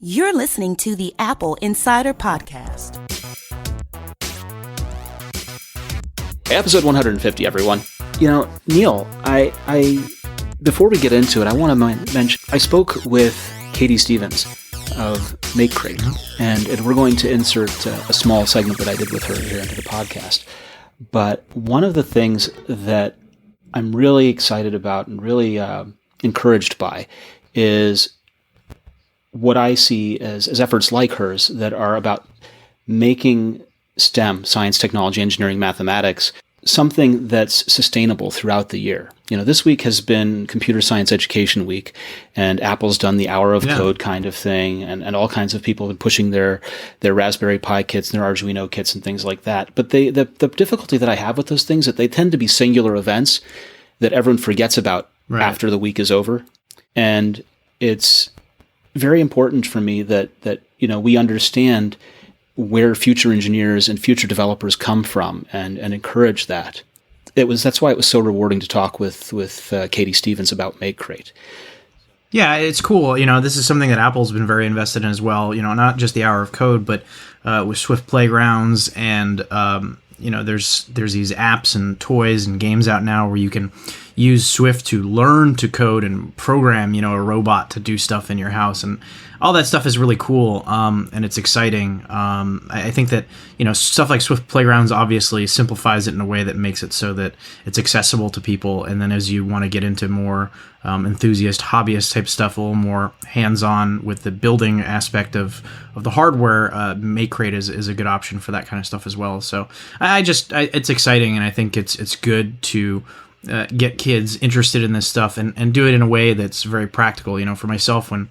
You're listening to the Apple Insider Podcast. Episode 150, everyone. Neil, I before we get into it, I want to mention, I spoke with Katie Stevens of MakeCrate, and we're going to insert a small segment that I did with her here into the podcast. But one of the things that I'm really excited about and really encouraged by is what I see as efforts like hers that are about making STEM, science, technology, engineering, mathematics, something that's sustainable throughout the year. This week has been Computer Science Education Week, and Apple's done the Hour of Code kind of thing, and all kinds of people have been pushing their Raspberry Pi kits and their Arduino kits and things like that. But the difficulty that I have with those things is that they tend to be singular events that everyone forgets about after the week is over. And it's very important for me that we understand where future engineers and future developers come from and encourage that. That's why it was so rewarding to talk with Katie Stevens about MakeCrate. Yeah, it's cool. This is something that Apple's been very invested in as well. Not just the Hour of Code, but with Swift Playgrounds and there's these apps and toys and games out now where you can use Swift to learn to code and program, a robot to do stuff in your house. And all that stuff is really cool, and it's exciting. I think that, stuff like Swift Playgrounds obviously simplifies it in a way that makes it so that it's accessible to people. And then as you want to get into more enthusiast, hobbyist type stuff, a little more hands-on with the building aspect of the hardware, MakeCrate is a good option for that kind of stuff as well. So it's exciting, and I think it's good to get kids interested in this stuff and do it in a way that's very practical. For myself, when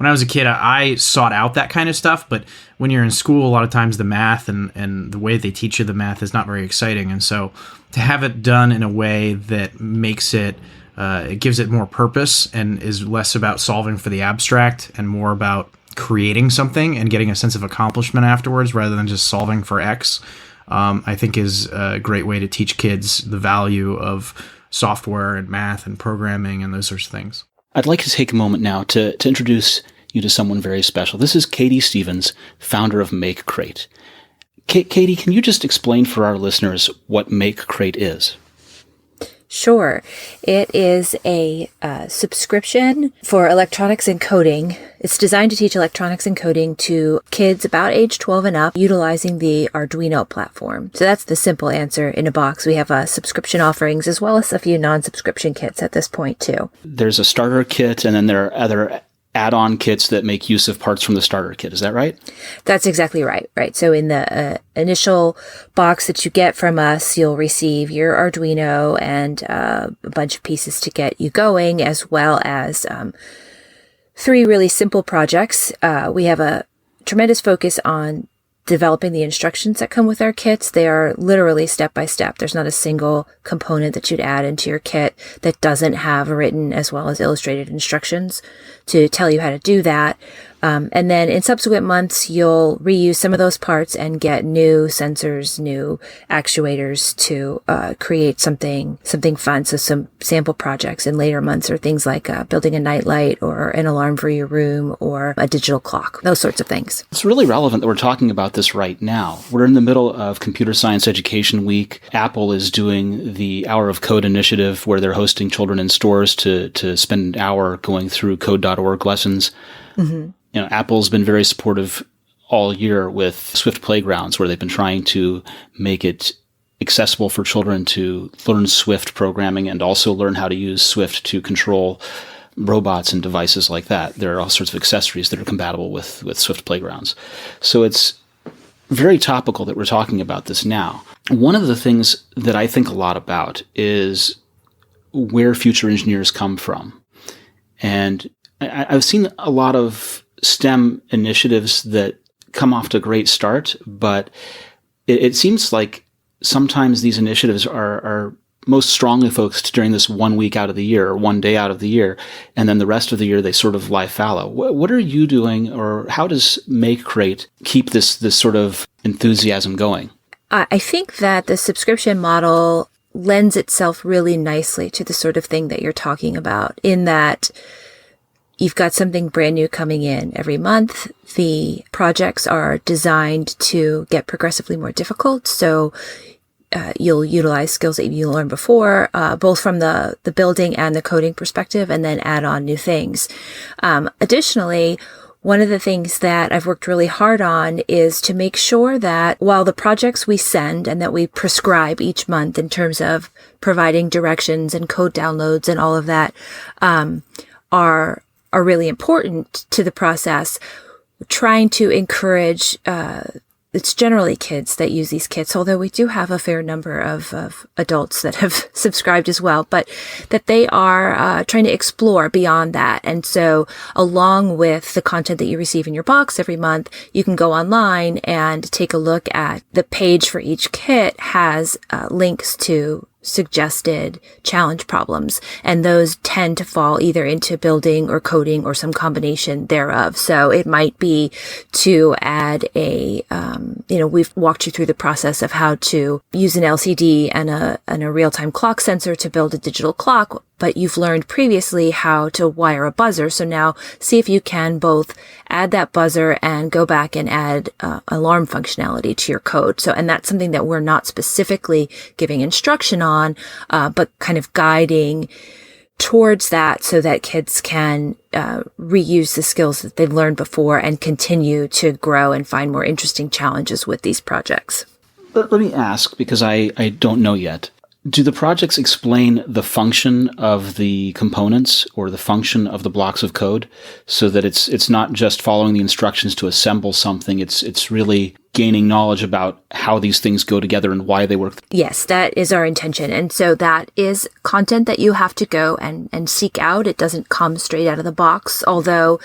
I was a kid, I sought out that kind of stuff, but when you're in school, a lot of times the math and the way they teach you the math is not very exciting. And so to have it done in a way that makes it gives it more purpose and is less about solving for the abstract and more about creating something and getting a sense of accomplishment afterwards rather than just solving for X, I think is a great way to teach kids the value of software and math and programming and those sorts of things. I'd like to take a moment now to introduce you to someone very special. This is Katie Stevens, founder of MakeCrate. Katie, can you just explain for our listeners what MakeCrate is? Sure. It is a subscription for electronics and coding. It's designed to teach electronics and coding to kids about age 12 and up utilizing the Arduino platform. So that's the simple answer in a box. We have subscription offerings as well as a few non-subscription kits at this point too. There's a starter kit, and then there are other add-on kits that make use of parts from the starter kit. Is that right? That's exactly right. So in the initial box that you get from us, you'll receive your Arduino and a bunch of pieces to get you going, as well as 3 really simple projects. We have a tremendous focus on developing the instructions that come with our kits. They are literally step by step. There's not a single component that you'd add into your kit that doesn't have written as well as illustrated instructions to tell you how to do that. And then in subsequent months, you'll reuse some of those parts and get new sensors, new actuators to create something fun. So some sample projects in later months are things like building a nightlight or an alarm for your room or a digital clock, those sorts of things. It's really relevant that we're talking about this right now. We're in the middle of Computer Science Education Week. Apple is doing the Hour of Code initiative where they're hosting children in stores to spend an hour going through code.org lessons. Mm-hmm. Apple's been very supportive all year with Swift Playgrounds, where they've been trying to make it accessible for children to learn Swift programming and also learn how to use Swift to control robots and devices like that. There are all sorts of accessories that are compatible with Swift Playgrounds. So it's very topical that we're talking about this now. One of the things that I think a lot about is where future engineers come from. And I've seen a lot of STEM initiatives that come off to a great start, but it seems like sometimes these initiatives are most strongly focused during this 1 week out of the year or 1 day out of the year, and then the rest of the year they sort of lie fallow. What are you doing, or how does MakeCrate keep this sort of enthusiasm going? I think that the subscription model lends itself really nicely to the sort of thing that you're talking about, in that you've got something brand new coming in every month. The projects are designed to get progressively more difficult. So you'll utilize skills that you learned before, both from the building and the coding perspective, and then add on new things. Additionally, one of the things that I've worked really hard on is to make sure that while the projects we send and that we prescribe each month in terms of providing directions and code downloads and all of that, are really important to the process, trying to encourage, it's generally kids that use these kits, although we do have a fair number of adults that have subscribed as well, but that they are trying to explore beyond that. And so along with the content that you receive in your box every month, you can go online and take a look at the page for each kit has links to suggested challenge problems, and those tend to fall either into building or coding or some combination thereof. So it might be to add we've walked you through the process of how to use an LCD and a real-time clock sensor to build a digital clock, but you've learned previously how to wire a buzzer. So now see if you can both add that buzzer and go back and add alarm functionality to your code. So, and that's something that we're not specifically giving instruction on, but kind of guiding towards that so that kids can reuse the skills that they've learned before and continue to grow and find more interesting challenges with these projects. Let me ask, because I don't know yet. Do the projects explain the function of the components or the function of the blocks of code so that it's not just following the instructions to assemble something, it's really gaining knowledge about how these things go together and why they work? Yes, that is our intention. And so that is content that you have to go and seek out. It doesn't come straight out of the box, although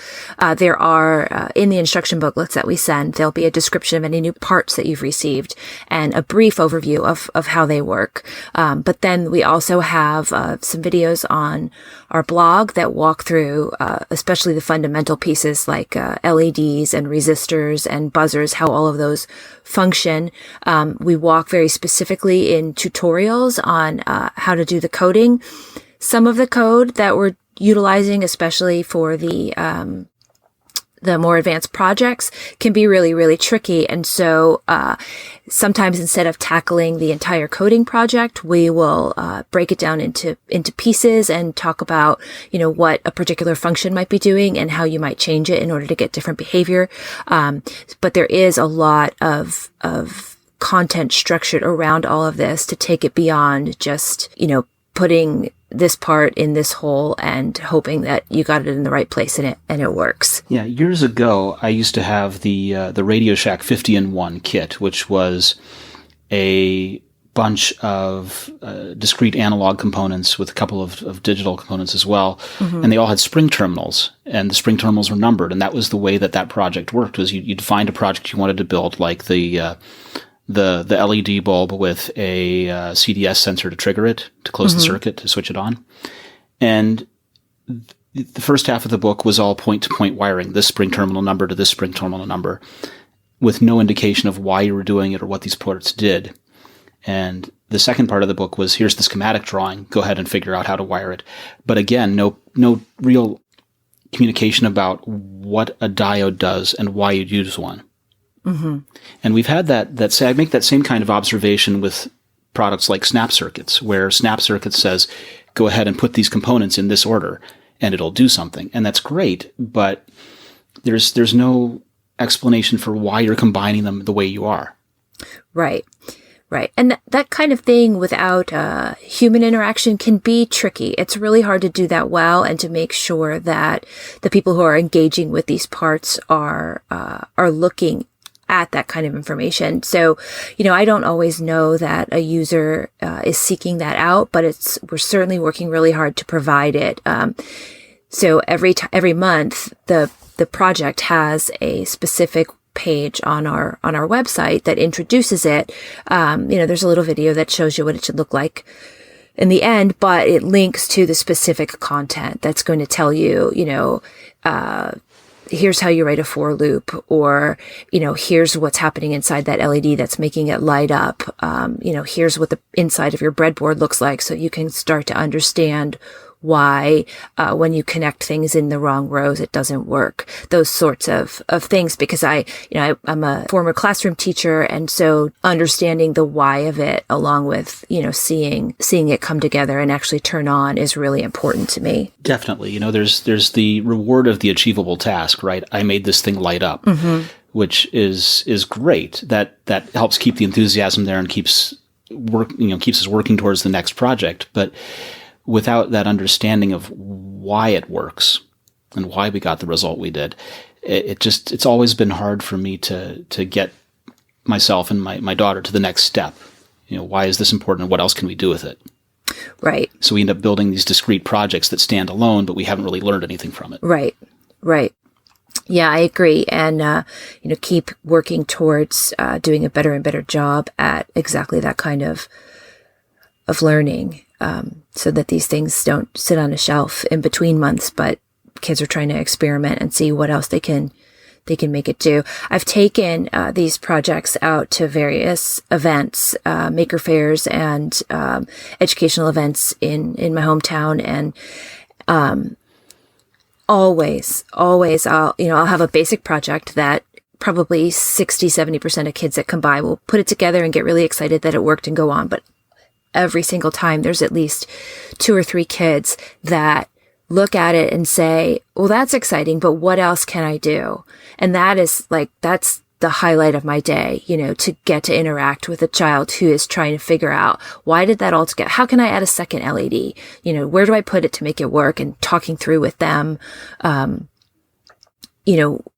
there are, in the instruction booklets that we send, there'll be a description of any new parts that you've received and a brief overview of how they work. But then we also have some videos on our blog that walk through especially the fundamental pieces like LEDs and resistors and buzzers, how all of those function. We walk very specifically in tutorials on how to do the coding. Some of the code that we're utilizing, especially for the more advanced projects, can be really, really tricky. And so sometimes instead of tackling the entire coding project, we will break it down into pieces and talk about, what a particular function might be doing and how you might change it in order to get different behavior. But there is a lot of content structured around all of this to take it beyond just, putting this part in this hole and hoping that you got it in the right place and it works. Yeah, years ago, I used to have the Radio Shack 50-in-1 kit, which was a bunch of discrete analog components with a couple of digital components as well. Mm-hmm. And they all had spring terminals, and the spring terminals were numbered. And that was the way that project worked, was you'd find a project you wanted to build, like the LED bulb with a CDS sensor to trigger it, to close mm-hmm. the circuit, to switch it on. And the first half of the book was all point-to-point wiring, this spring terminal number to this spring terminal number, with no indication of why you were doing it or what these ports did. And the second part of the book was, here's the schematic drawing, go ahead and figure out how to wire it. But again, no real communication about what a diode does and why you'd use one. Mm-hmm. And we've had that I make that same kind of observation with products like Snap Circuits, where Snap Circuits says, go ahead and put these components in this order and it'll do something. And that's great, but there's no explanation for why you're combining them the way you are. Right. And that kind of thing without human interaction can be tricky. It's really hard to do that well and to make sure that the people who are engaging with these parts are looking at that kind of information. So, I don't always know that a user is seeking that out, but we're certainly working really hard to provide it. So every month, the project has a specific page on our website that introduces it. There's a little video that shows you what it should look like in the end, but it links to the specific content that's going to tell you, here's how you write a for loop, or, here's what's happening inside that LED that's making it light up. Here's what the inside of your breadboard looks like, so you can start to understand why when you connect things in the wrong rows, it doesn't work. Those sorts of things, because I'm a former classroom teacher. And so understanding the why of it, along with, seeing it come together and actually turn on, is really important to me. Definitely. There's the reward of the achievable task, right? I made this thing light up, which is great. That helps keep the enthusiasm there and keeps us working towards the next project. But without that understanding of why it works and why we got the result we did, it's always been hard for me to get myself and my daughter to the next step. Why is this important and what else can we do with it? Right. So we end up building these discrete projects that stand alone, but we haven't really learned anything from it. Right. Yeah, I agree. And, keep working towards doing a better and better job at exactly that kind of learning, so that these things don't sit on a shelf in between months, but kids are trying to experiment and see what else they can make it do. I've taken these projects out to various events, maker fairs and educational events in my hometown, and always I'll have a basic project that probably 60-70% of kids that come by will put it together and get really excited that it worked and go on. But every single time there's at least 2 or 3 kids that look at it and say, well, that's exciting, but what else can I do? And that's the highlight of my day, to get to interact with a child who is trying to figure out, why did that all together? How can I add a second LED? Where do I put it to make it work? And talking through with them,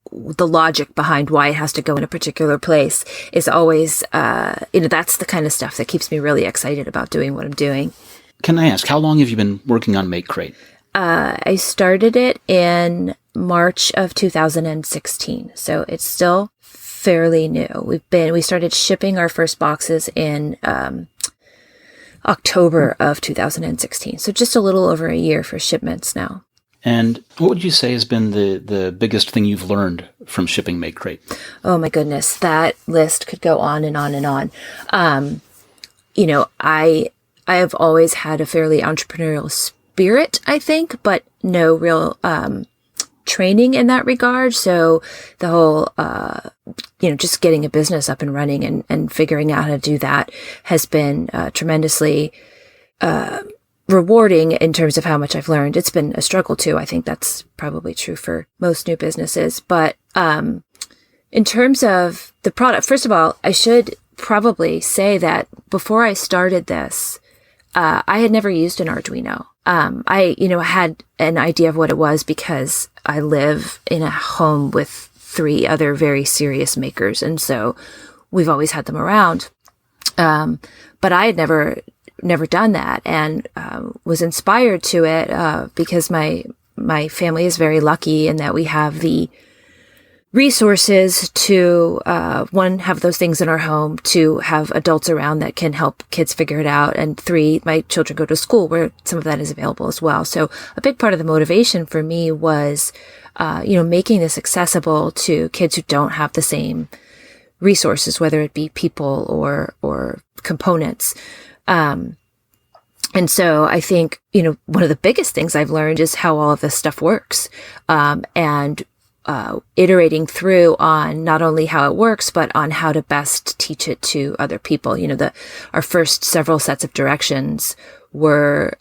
the logic behind why it has to go in a particular place is always, that's the kind of stuff that keeps me really excited about doing what I'm doing. Can I ask, how long have you been working on MakeCrate? I started it in March of 2016, so it's still fairly new. We started shipping our first boxes in October of 2016, so just a little over a year for shipments now. And what would you say has been the biggest thing you've learned from shipping MakeCrate? Oh my goodness, that list could go on and on and on. I have always had a fairly entrepreneurial spirit, I think, but no real training in that regard. So the whole, just getting a business up and running and figuring out how to do that has been tremendously rewarding in terms of how much I've learned. It's been a struggle too. I think that's probably true for most new businesses. But in terms of the product, first of all, I should probably say that before I started this, I had never used an Arduino. I had an idea of what it was because I live in a home with 3 other very serious makers. And so we've always had them around. But I had never done that, and was inspired to it because my family is very lucky in that we have the resources to, 1, have those things in our home, 2, have adults around that can help kids figure it out, and 3, my children go to school where some of that is available as well. So a big part of the motivation for me was, making this accessible to kids who don't have the same resources, whether it be people or components. And so I think, one of the biggest things I've learned is how all of this stuff works, and iterating through on not only how it works, but on how to best teach it to other people. Our first several sets of directions were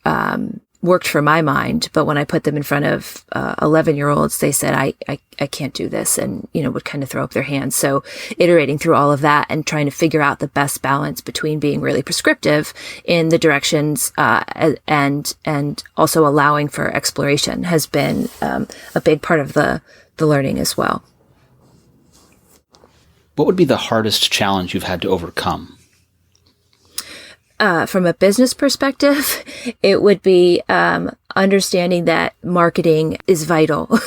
worked for my mind, but when I put them in front of 11-year-olds, they said, I can't do this, and, would kind of throw up their hands. So iterating through all of that and trying to figure out the best balance between being really prescriptive in the directions and also allowing for exploration has been a big part of the learning as well. What would be the hardest challenge you've had to overcome? From a business perspective, it would be understanding that marketing is vital.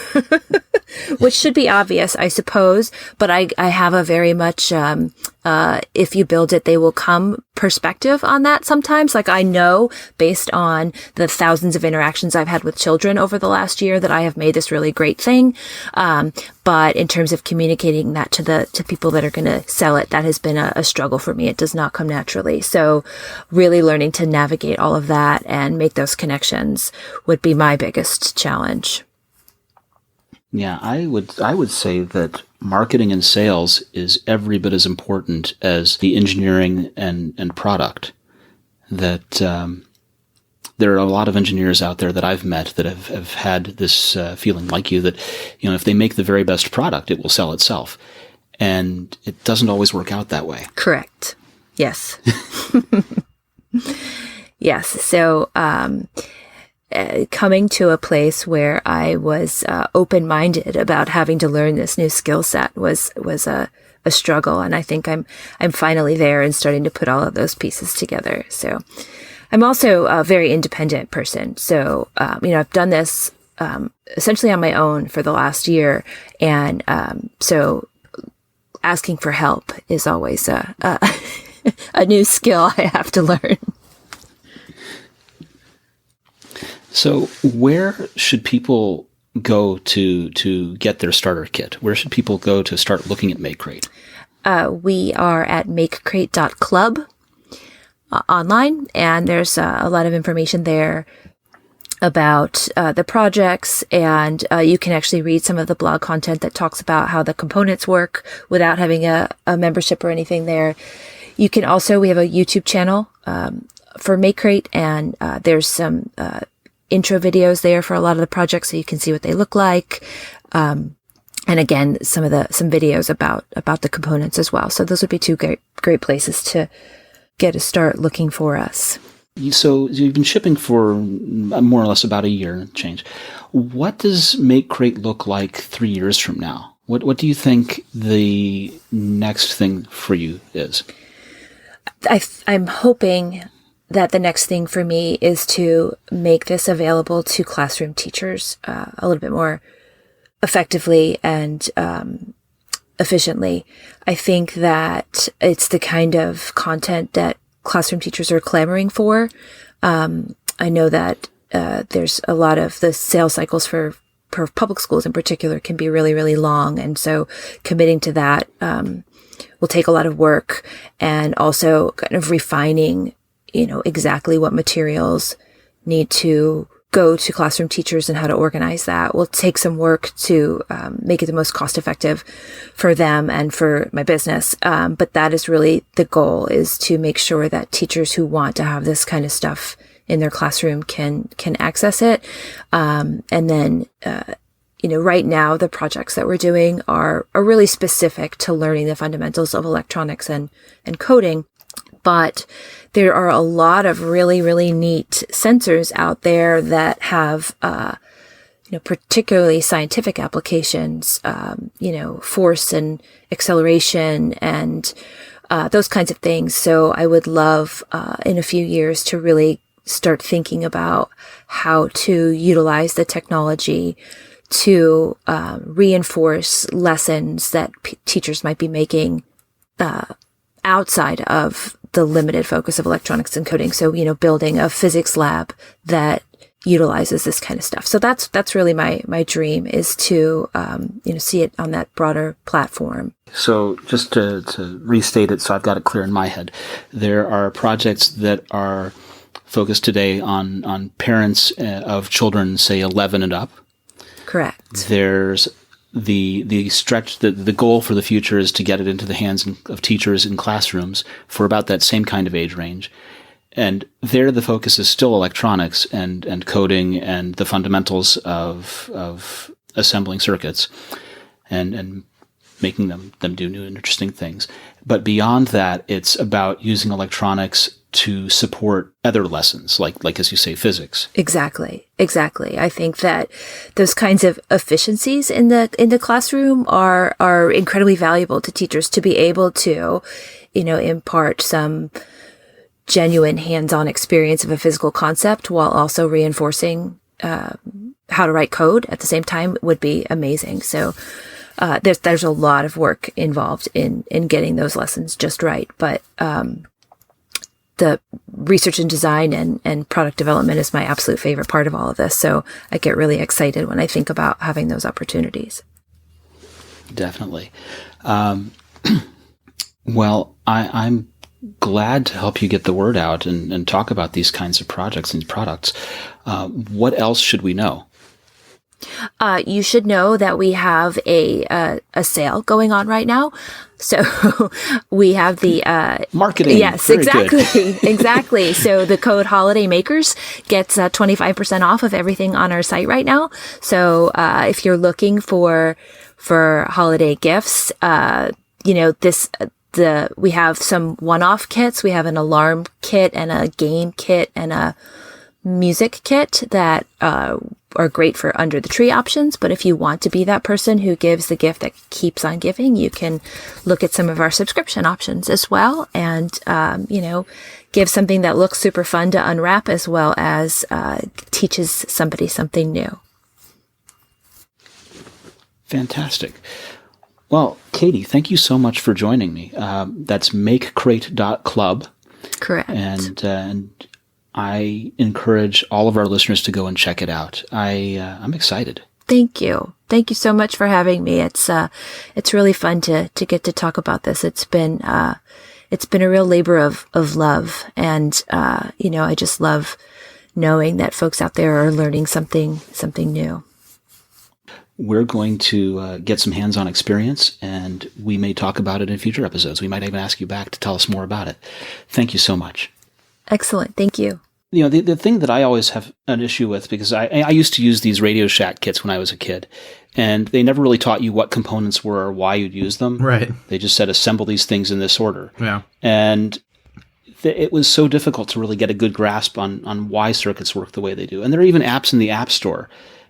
which should be obvious, I suppose. But I have a very much, if you build it, they will come perspective on that sometimes. Like I know based on the thousands of interactions I've had with children over the last year that I have made this really great thing. But in terms of communicating that to people that are going to sell it, that has been a struggle for me. It does not come naturally. So really learning to navigate all of that and make those connections would be my biggest challenge. Yeah, I would say that marketing and sales is every bit as important as the engineering and product. That there are a lot of engineers out there that I've met that have had this feeling like you, that if they make the very best product, it will sell itself, and it doesn't always work out that way. Correct. Yes. Yes. So. Coming to a place where I was open-minded about having to learn this new skill set was a struggle, and I think I'm finally there and starting to put all of those pieces together. So I'm also a very independent person. So I've done this essentially on my own for the last year, and so asking for help is always a new skill I have to learn. So where should people go to get their starter kit? Where should people go to start looking at MakeCrate? We are at makecrate.club online, and there's a lot of information there about the projects, and you can actually read some of the blog content that talks about how the components work without having a membership or anything there. You can also, we have a YouTube channel for MakeCrate, and there's some intro videos there for a lot of the projects, so you can see what they look like. And again, some videos about the components as well. So those would be two great places to get a start looking for us. So you've been shipping for more or less about a year and change. What does MakeCrate look like 3 years from now? What do you think the next thing for you is? I'm hoping that the next thing for me is to make this available to classroom teachers a little bit more effectively and efficiently. I think that it's the kind of content that classroom teachers are clamoring for. I know that there's a lot of the sales cycles for public schools in particular can be really, really long. And so committing to that will take a lot of work, and also kind of refining exactly what materials need to go to classroom teachers and how to organize that will take some work to make it the most cost effective for them and for my business. But that is really the goal, is to make sure that teachers who want to have this kind of stuff in their classroom can access it. And then, right now the projects that we're doing are really specific to learning the fundamentals of electronics and coding. But there are a lot of really, really neat sensors out there that have, particularly scientific applications, force and acceleration and those kinds of things. So I would love in a few years to really start thinking about how to utilize the technology to reinforce lessons that teachers might be making outside of the limited focus of electronics and coding. So, building a physics lab that utilizes this kind of stuff. So that's really my dream, is to, see it on that broader platform. So just to restate it so I've got it clear in my head, there are projects that are focused today on parents of children, say 11 and up. Correct. There's the goal for the future is to get it into the hands of teachers in classrooms for about that same kind of age range. And there the focus is still electronics and coding and the fundamentals of assembling circuits and making them do new and interesting things. But beyond that, it's about using electronics to support other lessons, like as you say, physics. Exactly. I think that those kinds of efficiencies in the classroom are incredibly valuable to teachers, to be able to, impart some genuine hands-on experience of a physical concept while also reinforcing how to write code at the same time would be amazing. So there's a lot of work involved in getting those lessons just right. But the research and design and product development is my absolute favorite part of all of this. So I get really excited when I think about having those opportunities. Definitely. Well, I'm glad to help you get the word out and talk about these kinds of projects and products. What else should we know? You should know that we have a sale going on right now. So we have the marketing. Yes, Very exactly, good. exactly. So the code Holiday Makers gets 25% off of everything on our site right now. So if you're looking for holiday gifts, we have some one-off kits. We have an alarm kit and a game kit and a music kit that are great for under the tree options. But if you want to be that person who gives the gift that keeps on giving, you can look at some of our subscription options as well, and give something that looks super fun to unwrap as well as teaches somebody something new. Fantastic. Well, Katie, thank you so much for joining me. That's MakeCrate.club. Correct. And I encourage all of our listeners to go and check it out. I'm excited. Thank you. Thank you so much for having me. It's really fun to get to talk about this. It's been a real labor of love. And, I just love knowing that folks out there are learning something new. We're going to get some hands-on experience, and we may talk about it in future episodes. We might even ask you back to tell us more about it. Thank you so much. Excellent. Thank you. The thing that I always have an issue with, because I used to use these Radio Shack kits when I was a kid, and they never really taught you what components were or why you'd use them. Right. They just said, assemble these things in this order. Yeah. And it was so difficult to really get a good grasp on why circuits work the way they do. And there are even apps in the App Store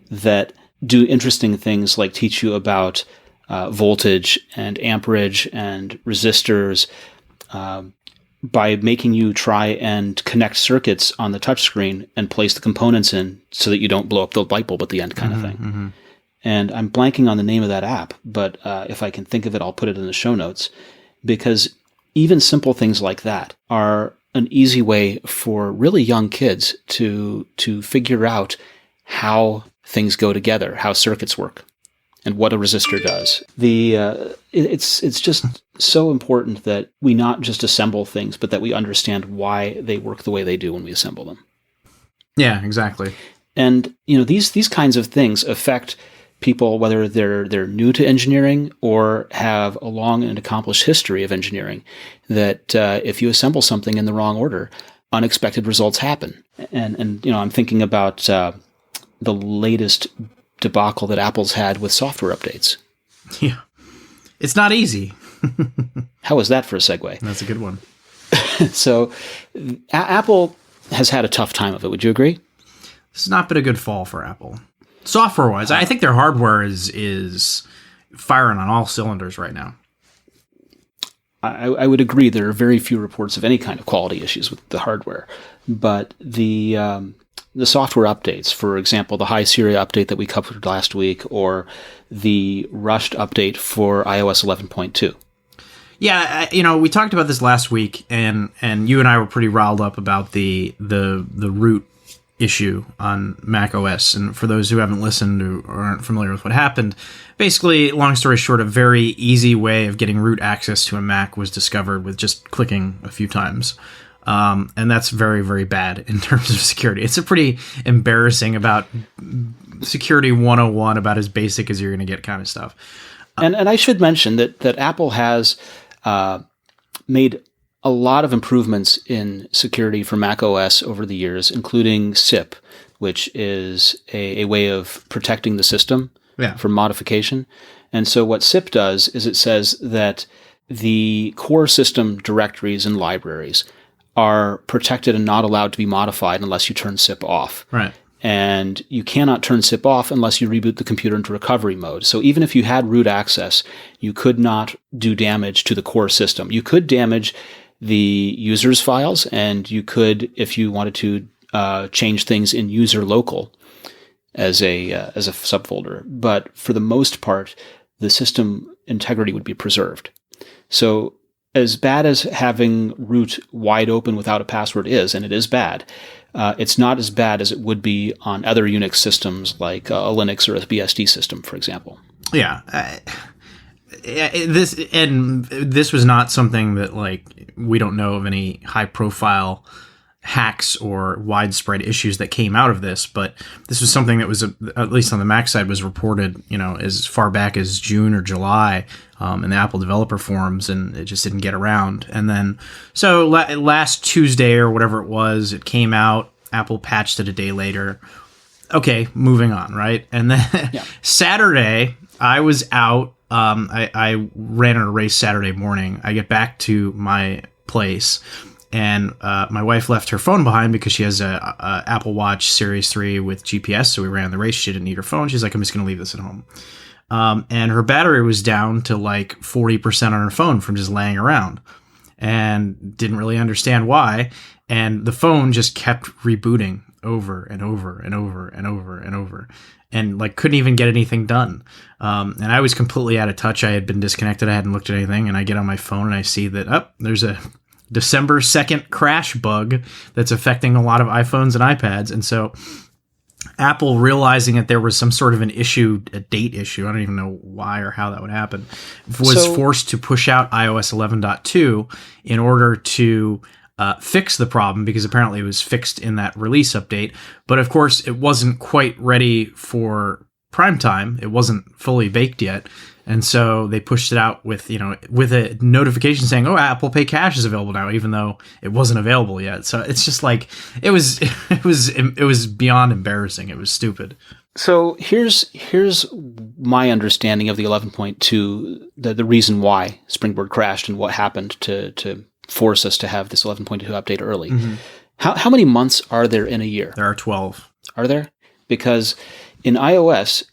that do interesting things like teach you about voltage and amperage and resistors by making you try and connect circuits on the touchscreen and place the components in so that you don't blow up the light bulb at the end kind of thing. Mm-hmm. And I'm blanking on the name of that app, but if I can think of it, I'll put it in the show notes, because even simple things like that are an easy way for really young kids to figure out how things go together, how circuits work, and what a resistor does. It's just so important that we not just assemble things, but that we understand why they work the way they do when we assemble them. Yeah, exactly. And these kinds of things affect people whether they're new to engineering or have a long and accomplished history of engineering. That if you assemble something in the wrong order, unexpected results happen. And I'm thinking about the latest debacle that Apple's had with software updates. Yeah. It's not easy. How was that for a segue? That's a good one. So Apple has had a tough time of it. Would you agree? This has not been a good fall for Apple. Software-wise, I think their hardware is firing on all cylinders right now. I would agree. There are very few reports of any kind of quality issues with the hardware. But the software updates, for example, the High Sierra update that we covered last week, or the rushed update for iOS 11.2. Yeah, we talked about this last week, and you and I were pretty riled up about the root issue on Mac OS. And for those who haven't listened or aren't familiar with what happened, basically, long story short, a very easy way of getting root access to a Mac was discovered with just clicking a few times. And that's very, very bad in terms of security. It's a pretty embarrassing about security 101, about as basic as you're going to get kind of stuff. And I should mention that Apple has made a lot of improvements in security for Mac OS over the years, including SIP, which is a way of protecting the system from modification. And so what SIP does is it says that the core system directories and libraries are protected and not allowed to be modified unless you turn SIP off. Right. And you cannot turn SIP off unless you reboot the computer into recovery mode. So even if you had root access, you could not do damage to the core system. You could damage the user's files, and you could, if you wanted to change things in user local, as a subfolder, but for the most part, the system integrity would be preserved. So as bad as having root wide open without a password is, and it is bad, it's not as bad as it would be on other Unix systems like a Linux or a BSD system, for example. Yeah. This was not something that, like, we don't know of any high profile hacks or widespread issues that came out of this, but this was something that was, at least on the Mac side, was reported, as far back as June or July in the Apple developer forums, and it just didn't get around. And then, so last Tuesday or whatever it was, it came out. Apple patched it a day later. Okay, moving on, right? And then Saturday, I was out. I ran a race Saturday morning. I get back to my place, and my wife left her phone behind because she has a Apple Watch Series 3 with GPS, so we ran the race. She didn't need her phone. She's like, I'm just going to leave this at home. And her battery was down to like 40% on her phone from just laying around, and didn't really understand why. And the phone just kept rebooting over and over and over and over and over, and like couldn't even get anything done. And I was completely out of touch. I had been disconnected. I hadn't looked at anything, and I get on my phone and I see that, there's a December 2nd crash bug that's affecting a lot of iPhones and iPads. And so Apple, realizing that there was some sort of an issue, a date issue, I don't even know why or how that would happen, was forced to push out iOS 11.2 in order to fix the problem, because apparently it was fixed in that release update. But of course, it wasn't quite ready for prime time. It wasn't fully baked yet. And so they pushed it out with a notification saying, "Oh, Apple Pay Cash is available now," even though it wasn't available yet. So it's just like, it was beyond embarrassing. It was stupid. So here's my understanding of the 11.2, the reason why Springboard crashed and what happened to force us to have this 11.2 update early. Mm-hmm. How many months are there in a year? There are 12. Are there? Because in iOS,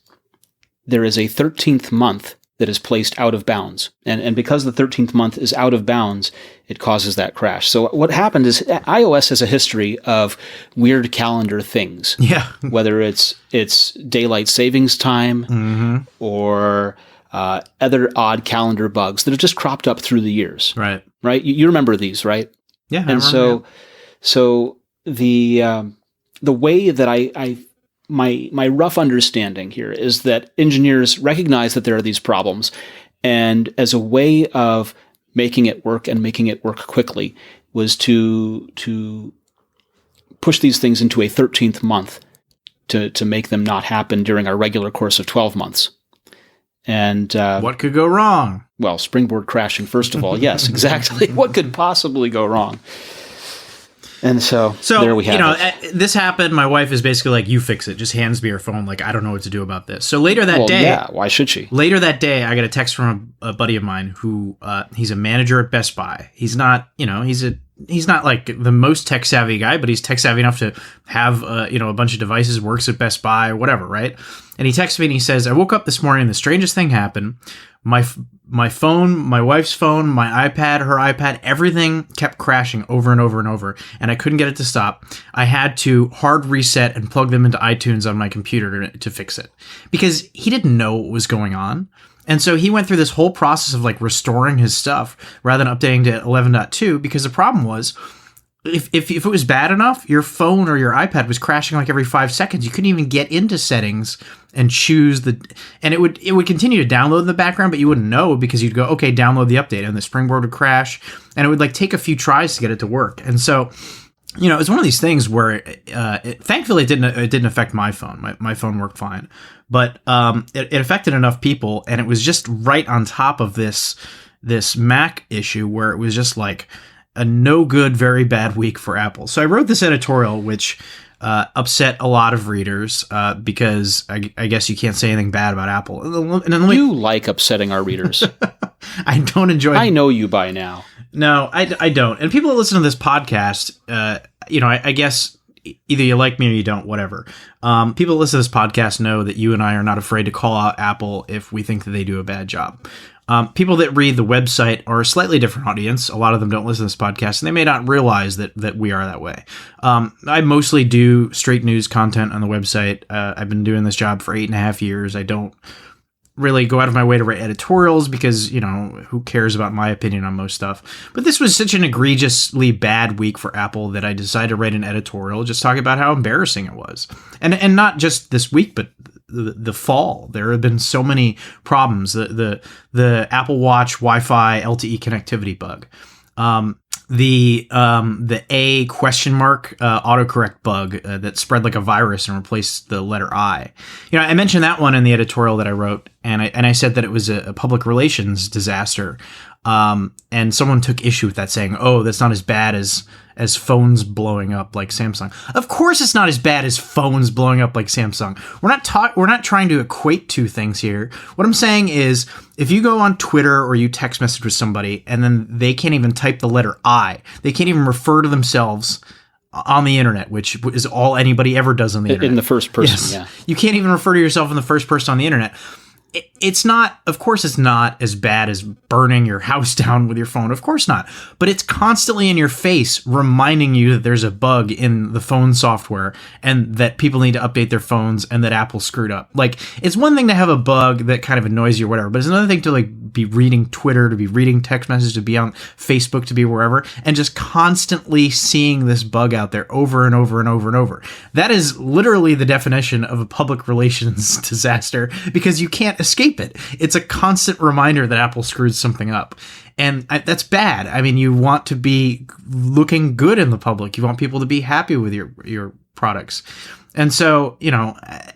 there is a 13th month that is placed out of bounds. And because the 13th month is out of bounds, it causes that crash. So what happened is iOS has a history of weird calendar things. Yeah. Whether it's daylight savings time, mm-hmm. or other odd calendar bugs that have just cropped up through the years. Right. Right? You remember these, right? Yeah. And so the way that my rough understanding here is that engineers recognize that there are these problems, and as a way of making it work and making it work quickly was to push these things into a 13th month to make them not happen during our regular course of 12 months. And what could go wrong? Well, Springboard crashing, first of all. Yes, exactly. What could possibly go wrong? And so there we have it. This happened. My wife is basically like, "You fix it." Just hands me her phone. Like, I don't know what to do about this. So later that day, yeah, why should she? Later that day, I got a text from a buddy of mine who he's a manager at Best Buy. He's not, he's not like the most tech savvy guy, but he's tech savvy enough to have a bunch of devices, works at Best Buy, whatever, right? And he texts me and he says, "I woke up this morning and the strangest thing happened. My phone, my wife's phone, my iPad, her iPad, everything kept crashing over and over and over, and I couldn't get it to stop. I had to hard reset and plug them into iTunes on my computer to fix it," because he didn't know what was going on. And so he went through this whole process of like restoring his stuff rather than updating to 11.2, because the problem was, if it was bad enough, your phone or your iPad was crashing like every 5 seconds. You couldn't even get into settings and choose and it would continue to download in the background, but you wouldn't know, because you'd go, okay, download the update, and the Springboard would crash, and it would like take a few tries to get it to work. And so, it's one of these things where thankfully it didn't affect my phone. My phone worked fine, but it affected enough people, and it was just right on top of this Mac issue where it was just like a no good, very bad week for Apple. So I wrote this editorial, which upset a lot of readers because I guess you can't say anything bad about Apple. You like upsetting our readers. I don't enjoy it. I know you by now. No, I don't. And people that listen to this podcast, I guess either you like me or you don't, whatever. People that listen to this podcast know that you and I are not afraid to call out Apple if we think that they do a bad job. People that read the website are a slightly different audience. A lot of them don't listen to this podcast, and they may not realize that we are that way. I mostly do straight news content on the website. I've been doing this job for 8.5 years. I don't really go out of my way to write editorials because, who cares about my opinion on most stuff. But this was such an egregiously bad week for Apple that I decided to write an editorial just talking about how embarrassing it was. And not just this week, but the fall. There have been so many problems. The Apple Watch Wi-Fi LTE connectivity bug. The A question mark autocorrect bug that spread like a virus and replaced the letter I. I mentioned that one in the editorial that I wrote, and I said that it was a public relations disaster. And someone took issue with that, saying, "Oh, that's not as bad as phones blowing up like Samsung." Of course, it's not as bad as phones blowing up like Samsung. We're not trying to equate two things here. What I'm saying is, if you go on Twitter or you text message with somebody and then they can't even type the letter I, they can't even refer to themselves on the internet, which is all anybody ever does on the internet. In the first person, yes. Yeah. You can't even refer to yourself in the first person on the internet. It's not, of course, it's not as bad as burning your house down with your phone. Of course not. But it's constantly in your face reminding you that there's a bug in the phone software and that people need to update their phones and that Apple screwed up. Like, it's one thing to have a bug that kind of annoys you or whatever, but it's another thing to be reading Twitter, to be reading text messages, to be on Facebook, to be wherever, and just constantly seeing this bug out there over and over and over and over. That is literally the definition of a public relations disaster, because you can't escape it. It's a constant reminder that Apple screwed something up. And that's bad. I mean, you want to be looking good in the public. You want people to be happy with your products. And so,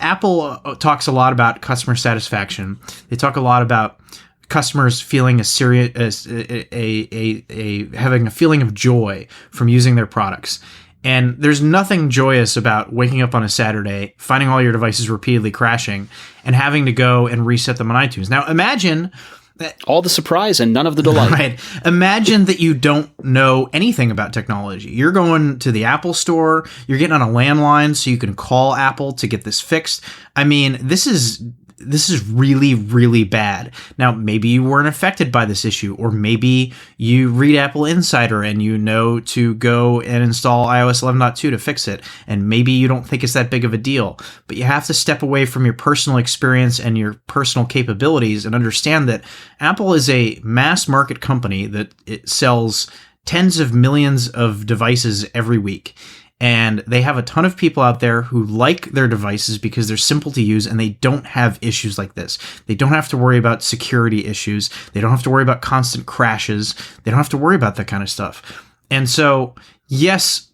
Apple talks a lot about customer satisfaction. They talk a lot about customers feeling having a feeling of joy from using their products. And there's nothing joyous about waking up on a Saturday, finding all your devices repeatedly crashing, and having to go and reset them on iTunes. Now, imagine that all the surprise and none of the delight. Right. Imagine that you don't know anything about technology. You're going to the Apple store, you're getting on a landline so you can call Apple to get this fixed. I mean, this is really, really bad. Now, maybe you weren't affected by this issue, or maybe you read AppleInsider and you know to go and install iOS 11.2 to fix it, and maybe you don't think it's that big of a deal. But you have to step away from your personal experience and your personal capabilities and understand that Apple is a mass market company that it sells tens of millions of devices every week. And they have a ton of people out there who like their devices because they're simple to use and they don't have issues like this. They don't have to worry about security issues. They don't have to worry about constant crashes. They don't have to worry about that kind of stuff. And so, yes,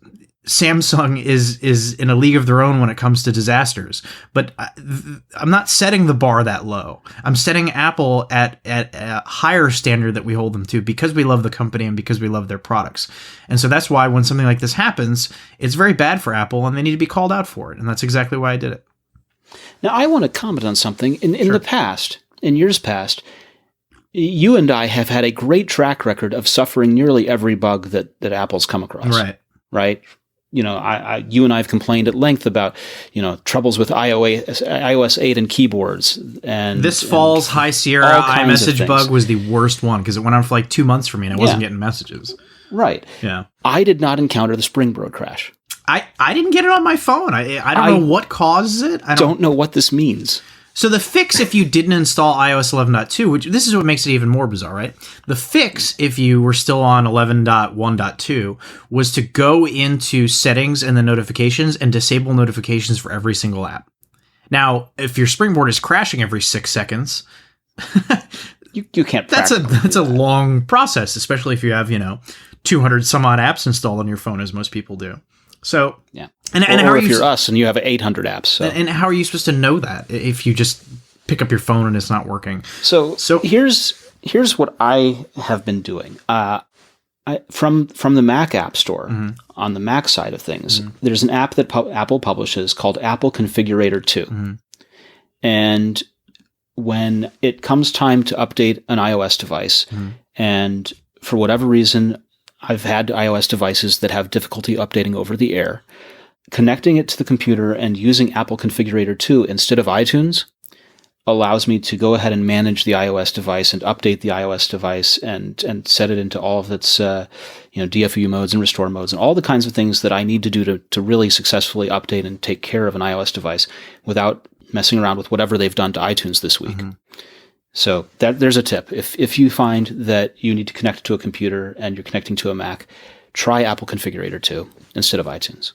Samsung is in a league of their own when it comes to disasters, but I'm not setting the bar that low. I'm setting Apple at a higher standard that we hold them to because we love the company and because we love their products. And so that's why when something like this happens, it's very bad for Apple and they need to be called out for it. And that's exactly why I did it. Now, I want to comment on something. In Sure. the past, in years past, you and I have had a great track record of suffering nearly every bug that Apple's come across. Right? You and I have complained at length about, troubles with iOS 8 and keyboards. And this fall's High Sierra all kinds of iMessage things. bug was the worst one because it went on for like 2 months for me and I wasn't getting messages. Right. Yeah. I did not encounter the Springboard crash. I didn't get it on my phone. I don't know what causes it. I don't know what this means. So the fix, if you didn't install iOS 11.2, which this is what makes it even more bizarre, right? The fix, if you were still on 11.1.2, was to go into settings and the notifications and disable notifications for every single app. Now, if your Springboard is crashing every 6 seconds, you can't. That's a long process, especially if you have 200 some odd apps installed on your phone, as most people do. So yeah. And or how are if you, you're us and you have 800 apps. So. And how are you supposed to know that if you just pick up your phone and it's not working? So here's what I have been doing. From the Mac App Store, mm-hmm. on the Mac side of things, mm-hmm. there's an app that Apple publishes called Apple Configurator 2. Mm-hmm. And when it comes time to update an iOS device, mm-hmm. and for whatever reason, I've had iOS devices that have difficulty updating over the air, connecting it to the computer and using Apple Configurator 2 instead of iTunes allows me to go ahead and manage the iOS device and update the iOS device and set it into all of its DFU modes and restore modes and all the kinds of things that I need to do to really successfully update and take care of an iOS device without messing around with whatever they've done to iTunes this week. Mm-hmm. So there's a tip. If you find that you need to connect to a computer and you're connecting to a Mac, try Apple Configurator 2 instead of iTunes.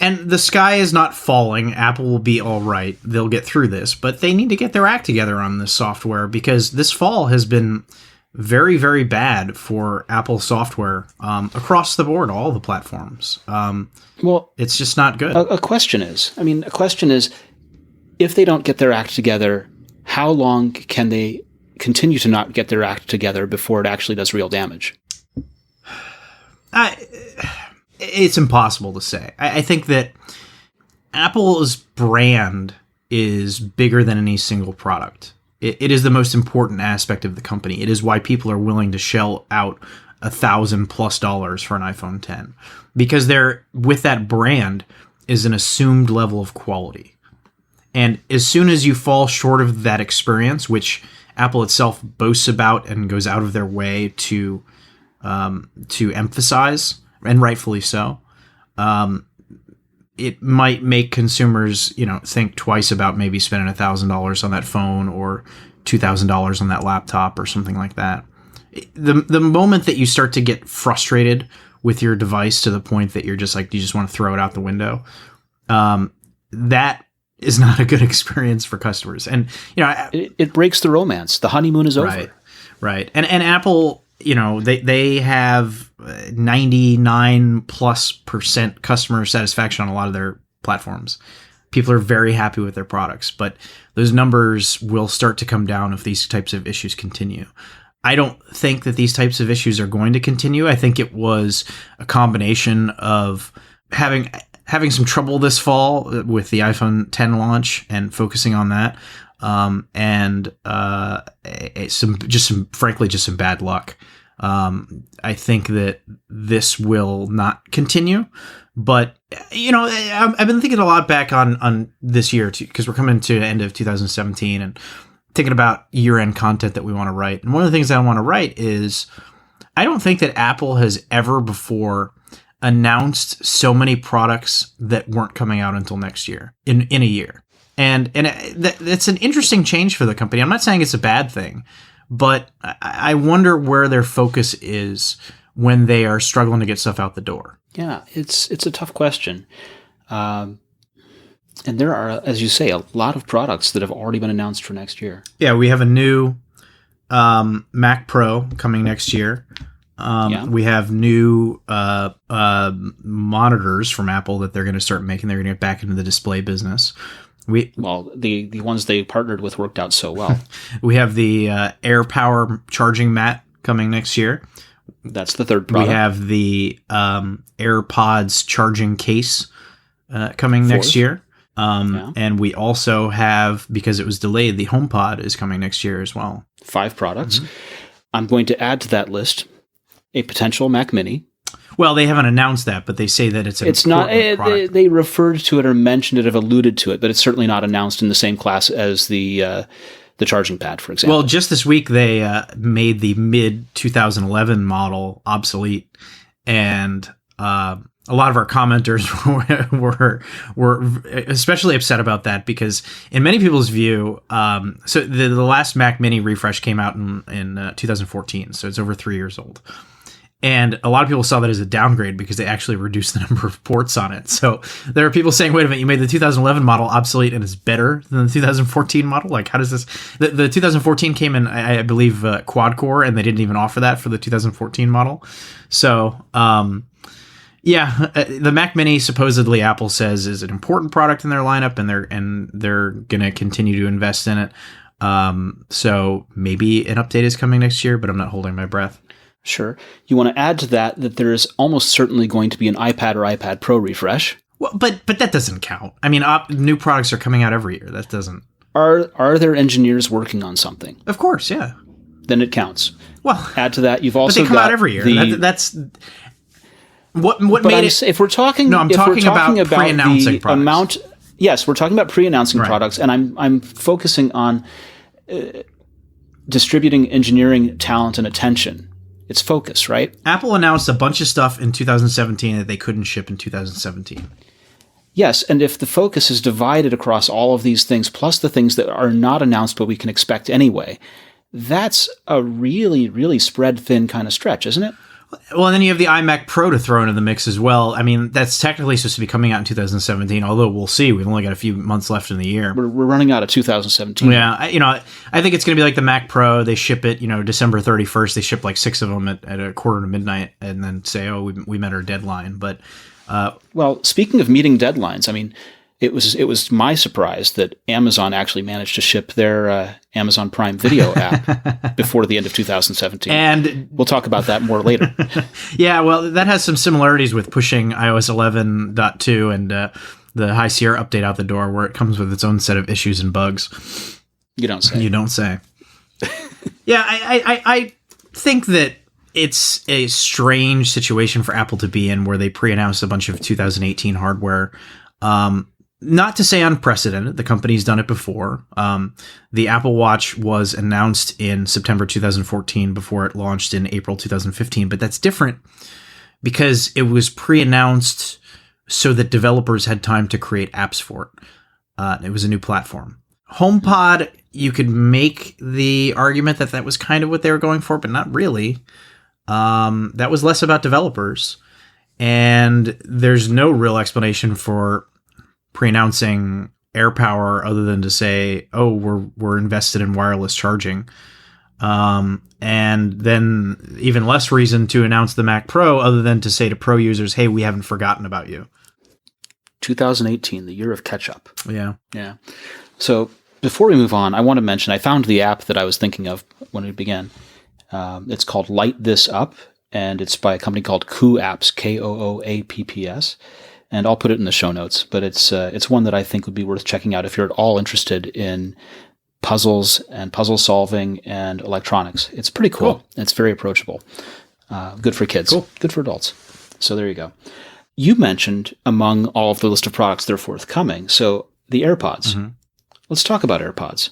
And the sky is not falling. Apple will be all right. They'll get through this, but they need to get their act together on this software because this fall has been very, very bad for Apple software across the board, all the platforms. Well, it's just not good. A question is, if they don't get their act together, how long can they continue to not get their act together before it actually does real damage? It's impossible to say. I think that Apple's brand is bigger than any single product. It is the most important aspect of the company. It is why people are willing to shell out $1,000+ for an iPhone 10, because with that brand is an assumed level of quality. And as soon as you fall short of that experience, which Apple itself boasts about and goes out of their way to emphasize, and rightfully so, it might make consumers, think twice about maybe spending $1,000 on that phone or $2,000 on that laptop or something like that. The moment that you start to get frustrated with your device to the point that you're just like, you just want to throw it out the window, that is not a good experience for customers. And, it breaks the romance. The honeymoon is over. Right. And Apple, they have 99+% customer satisfaction on a lot of their platforms. People are very happy with their products, but those numbers will start to come down if these types of issues continue. I don't think that these types of issues are going to continue. I think it was a combination of having some trouble this fall with the iPhone 10 launch and focusing on that, and some bad luck. I think that this will not continue, but I've been thinking a lot back on this year too, because we're coming to the end of 2017 and thinking about year-end content that we want to write. And one of the things I want to write is, I don't think that Apple has ever before announced so many products that weren't coming out until next year in a year. And that's an interesting change for the company. I'm not saying it's a bad thing, but I wonder where their focus is when they are struggling to get stuff out the door. Yeah, it's a tough question. And there are, as you say, a lot of products that have already been announced for next year. Yeah, we have a new Mac Pro coming next year. We have new monitors from Apple that they're going to start making. They're going to get back into the display business. The ones they partnered with worked out so well. We have the AirPower charging mat coming next year. That's the third product. We have the AirPods charging case coming next year. And we also have, because it was delayed, the HomePod is coming next year as well. 5 products. Mm-hmm. I'm going to add to that list a potential Mac Mini. Well, they haven't announced that, but they say that it's not. They referred to it or mentioned it, have alluded to it, but it's certainly not announced in the same class as the charging pad, for example. Well, just this week they made the mid 2011 model obsolete, and a lot of our commenters were especially upset about that, because in many people's view, so the last Mac Mini refresh came out in 2014, so it's over 3 years old. And a lot of people saw that as a downgrade because they actually reduced the number of ports on it. So there are people saying, wait a minute, you made the 2011 model obsolete and it's better than the 2014 model? Like, how does this... The 2014 came in, I believe, quad-core, and they didn't even offer that for the 2014 model. So, the Mac Mini, supposedly Apple says, is an important product in their lineup, and they're going to continue to invest in it. So maybe an update is coming next year, but I'm not holding my breath. Sure. You want to add to that there is almost certainly going to be an iPad or iPad Pro refresh. Well, but that doesn't count. I mean, new products are coming out every year. That doesn't... Are there engineers working on something? Of course, yeah. Then it counts. Well, add to that, you've also got... But they come out every year. That's... What made it... If we're talking... No, I'm talking about pre-announcing products. Yes, we're talking about pre-announcing Right. products, and I'm focusing on distributing engineering talent and attention. It's focus, right? Apple announced a bunch of stuff in 2017 that they couldn't ship in 2017. Yes, and if the focus is divided across all of these things, plus the things that are not announced but we can expect anyway, that's a really, really spread thin kind of stretch, isn't it? Well, and then you have the iMac Pro to throw into the mix as well. I mean, that's technically supposed to be coming out in 2017, although we'll see. We've only got a few months left in the year. We're running out of 2017. Yeah, I think it's going to be like the Mac Pro. They ship it, December 31st. They ship like 6 of them at a quarter to midnight and then say, oh, we met our deadline. But well, speaking of meeting deadlines, I mean, it was my surprise that Amazon actually managed to ship their Amazon Prime Video app before the end of 2017. And we'll talk about that more later. yeah, well, that has some similarities with pushing iOS 11.2 and the High Sierra update out the door, where it comes with its own set of issues and bugs. You don't say. You don't say. Yeah, I think that it's a strange situation for Apple to be in, where they pre-announced a bunch of 2018 hardware. Not to say unprecedented. The company's done it before. The Apple Watch was announced in September 2014 before it launched in April 2015, but that's different because it was pre-announced so that developers had time to create apps for it. It was a new platform. HomePod, you could make the argument that that was kind of what they were going for, but not really. That was less about developers. And there's no real explanation for pre-announcing AirPower other than to say, oh, we're invested in wireless charging. And then even less reason to announce the Mac Pro other than to say to pro users, hey, we haven't forgotten about you. 2018, the year of catch-up. Yeah. Yeah. So before we move on, I want to mention I found the app that I was thinking of when we began. It's called Light This Up, and it's by a company called Koopps, Koopps. And I'll put it in the show notes, but it's one that I think would be worth checking out if you're at all interested in puzzles and puzzle solving and electronics. It's pretty cool. It's very approachable. Good for kids. Cool. Good for adults. So there you go. You mentioned among all of the list of products that are forthcoming, so the AirPods. Mm-hmm. Let's talk about AirPods.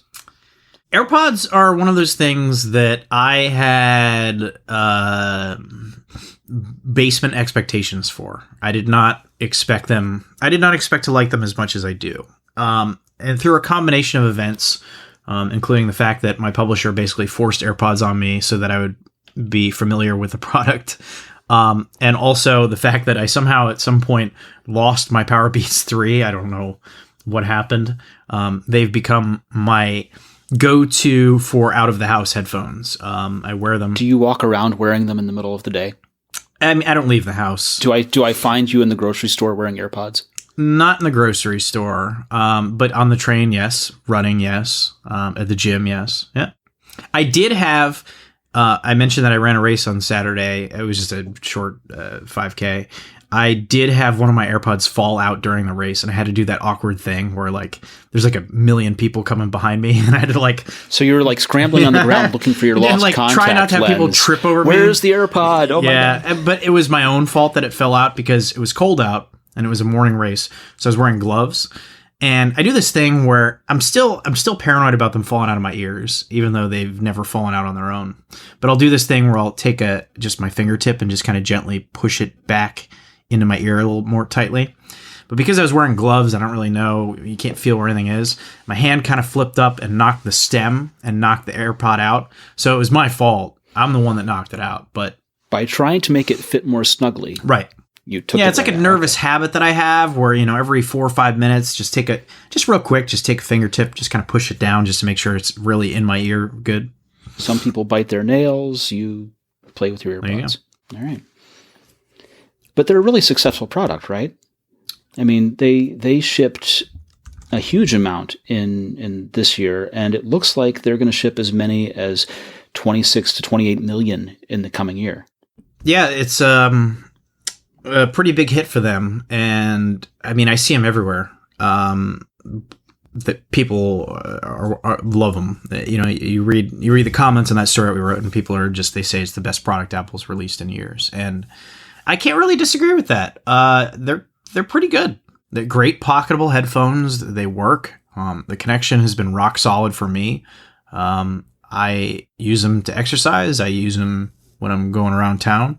AirPods are one of those things that I had basement expectations for. I did not expect them. I did not expect to like them as much as I do. And through a combination of events, including the fact that my publisher basically forced AirPods on me so that I would be familiar with the product, and also the fact that I somehow at some point lost my Powerbeats 3. I don't know what happened. They've become my go-to for out-of-the-house headphones. I wear them. Do you walk around wearing them in the middle of the day? I mean, I don't leave the house. Do I find you in the grocery store wearing AirPods? Not in the grocery store, but on the train, yes. Running, yes. At the gym, yes. Yeah. I did have... I mentioned that I ran a race on Saturday. It was just a short 5K. I did have one of my AirPods fall out during the race, and I had to do that awkward thing where there's a million people coming behind me, and I had to So you were scrambling on the ground looking for your lost contact try not to have lens. people trip over me. Where's the AirPod? Oh my God. But it was my own fault that it fell out because it was cold out and it was a morning race, so I was wearing gloves. And I do this thing where I'm still paranoid about them falling out of my ears, even though they've never fallen out on their own. But I'll do this thing where I'll take just my fingertip and just kind of gently push it back into my ear a little more tightly. But because I was wearing gloves, I don't really know, you can't feel where anything is. My hand kind of flipped up and knocked the stem and knocked the AirPod out. So it was my fault. I'm the one that knocked it out. But by trying to make it fit more snugly. Right. You took it's like a nervous habit that I have where, every 4 or 5 minutes, just take a fingertip, just kind of push it down just to make sure it's really in my ear good. Some people bite their nails. You play with your AirPods. All right. But they're a really successful product, right? I mean, they shipped a huge amount in this year, and it looks like they're going to ship as many as 26 to 28 million in the coming year. Yeah, it's a pretty big hit for them, and I mean, I see them everywhere. That people love them. You read the comments on that story that we wrote, and people they say it's the best product Apple's released in years, and I can't really disagree with that. They're pretty good. They're great pocketable headphones. They work. The connection has been rock solid for me. I use them to exercise. I use them when I'm going around town.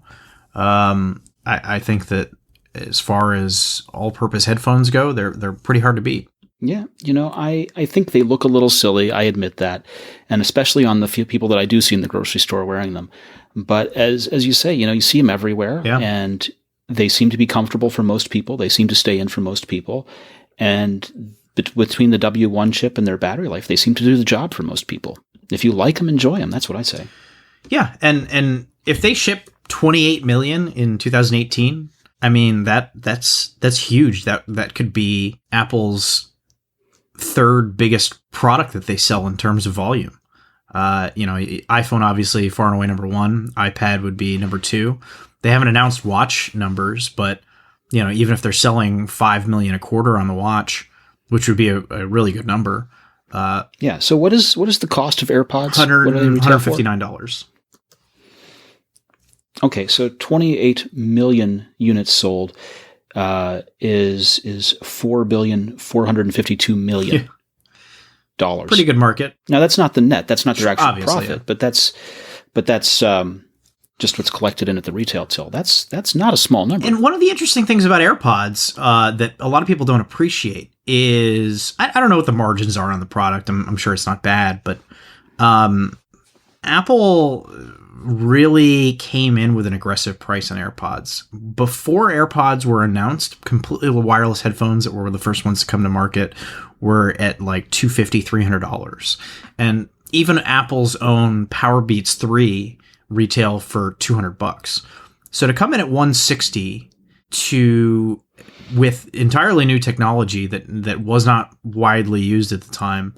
I think that as far as all-purpose headphones go, they're pretty hard to beat. Yeah, I think they look a little silly. I admit that, and especially on the few people that I do see in the grocery store wearing them. But as you say, you see them everywhere, and they seem to be comfortable for most people. They seem to stay in for most people, and between the W1 chip and their battery life, they seem to do the job for most people. If you like them, enjoy them. That's what I say. Yeah, and if they ship 28 million in 2018, I mean that's huge. That could be Apple's third biggest product that they sell in terms of volume. iPhone obviously far and away number one. iPad would be number two. They haven't announced watch numbers, but even if they're selling 5 million a quarter on the watch, which would be a really good number. So what is the cost of AirPods? $159. Okay, so 28 million units sold is $4,452,000,000. Pretty good market. Now that's not the net. That's not their actual Obviously, profit, but that's just what's collected in at the retail till. That's not a small number. And one of the interesting things about AirPods that a lot of people don't appreciate is I don't know what the margins are on the product. I'm sure it's not bad, but Apple really came in with an aggressive price on AirPods. Before AirPods were announced, completely wireless headphones that were the first ones to come to market were at like $250, $300. And even Apple's own Powerbeats 3 retail for $200. So to come in at $160 with entirely new technology that was not widely used at the time,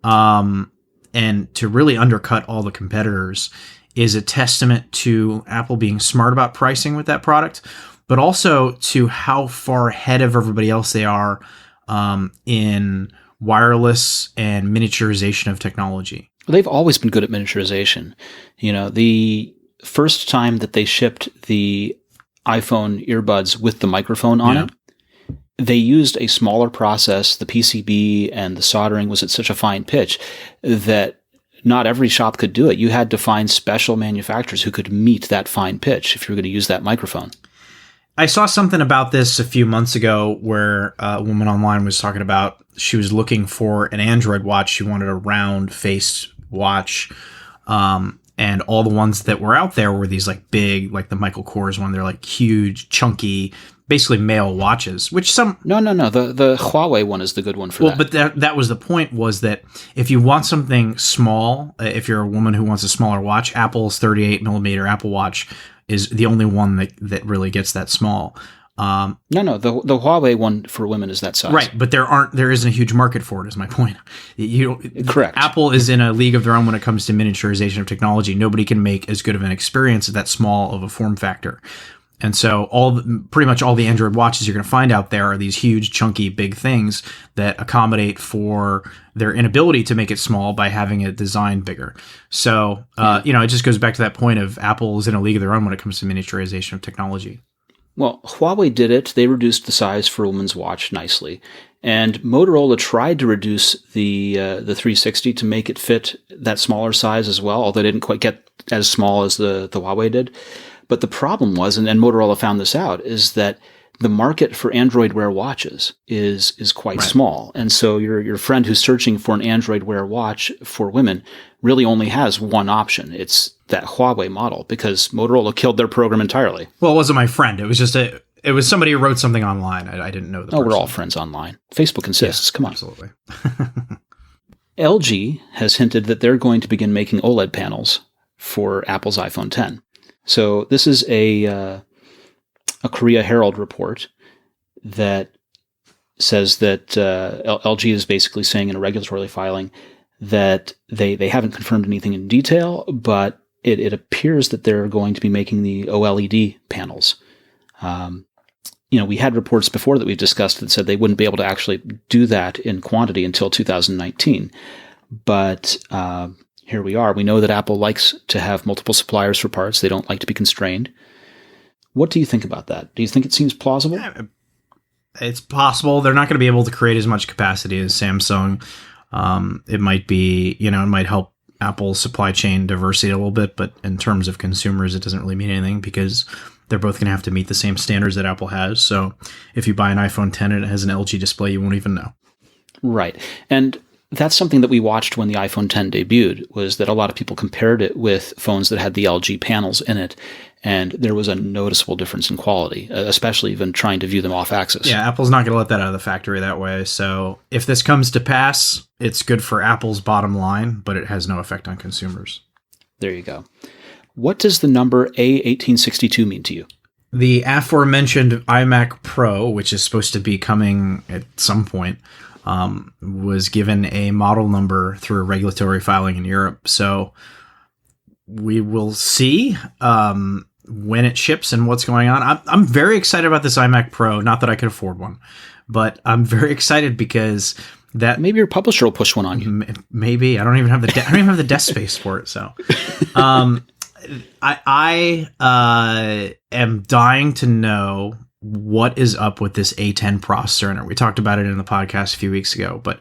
and to really undercut all the competitors is a testament to Apple being smart about pricing with that product, but also to how far ahead of everybody else they are in wireless and miniaturization of technology. They've always been good at miniaturization. The first time that they shipped the iPhone earbuds with the microphone on it, they used a smaller process. The PCB and the soldering was at such a fine pitch that not every shop could do it. You had to find special manufacturers who could meet that fine pitch if you were going to use that microphone. I saw something about this a few months ago where a woman online was talking about she was looking for an Android watch. She wanted a round-faced watch. And all the ones that were out there were these like big, like the Michael Kors one. They're like huge, chunky, basically male watches, which some... No. The Huawei one is the good one for that. Well, but that was the point, was that if you want something small, if you're a woman who wants a smaller watch, Apple's 38 millimeter Apple Watch is the only one that really gets that small. No, the Huawei one for women is that size. Right, but there isn't a huge market for it, is my point. Correct. Apple is in a league of their own when it comes to miniaturization of technology. Nobody can make as good of an experience at that small of a form factor. And so pretty much all the Android watches you're going to find out there are these huge, chunky, big things that accommodate for their inability to make it small by having it designed bigger. So, it just goes back to that point of Apple is in a league of their own when it comes to miniaturization of technology. Well, Huawei did it. They reduced the size for a woman's watch nicely. And Motorola tried to reduce the 360 to make it fit that smaller size as well, although they didn't quite get as small as the Huawei did. But the problem was, and Motorola found this out, is that the market for Android Wear watches is quite small. And so your friend who's searching for an Android Wear watch for women really only has one option. It's that Huawei model, because Motorola killed their program entirely. Well, it wasn't my friend. It was just it was somebody who wrote something online. I didn't know the person. We're all friends online. Facebook insists. Yeah, come on. Absolutely. LG has hinted that they're going to begin making OLED panels for Apple's iPhone X. So this is a Korea Herald report that says that LG is basically saying in a regulatory filing that they haven't confirmed anything in detail, but it appears that they're going to be making the OLED panels. We had reports before that we've discussed that said they wouldn't be able to actually do that in quantity until 2019. But here we are. We know that Apple likes to have multiple suppliers for parts. They don't like to be constrained. What do you think about that? Do you think it seems plausible? It's possible they're not going to be able to create as much capacity as Samsung. It might be, it might help Apple's supply chain diversity a little bit, but in terms of consumers, it doesn't really mean anything because they're both going to have to meet the same standards that Apple has. So if you buy an iPhone 10 and it has an LG display, you won't even know. Right. And that's something that we watched when the iPhone 10 debuted, was that a lot of people compared it with phones that had the LG panels in it. And there was a noticeable difference in quality, especially even trying to view them off axis. Yeah, Apple's not going to let that out of the factory that way. So if this comes to pass, it's good for Apple's bottom line, but it has no effect on consumers. There you go. What does the number A1862 mean to you? The aforementioned iMac Pro, which is supposed to be coming at some point, was given a model number through a regulatory filing in Europe. So we will see when it ships and what's going on. I'm very excited about this iMac Pro. Not that I could afford one, but I'm very excited because that maybe your publisher will push one on you. Maybe I don't even have the desk space for it. So, I am dying to know what is up with this A10 processor in it. We talked about it in the podcast a few weeks ago, but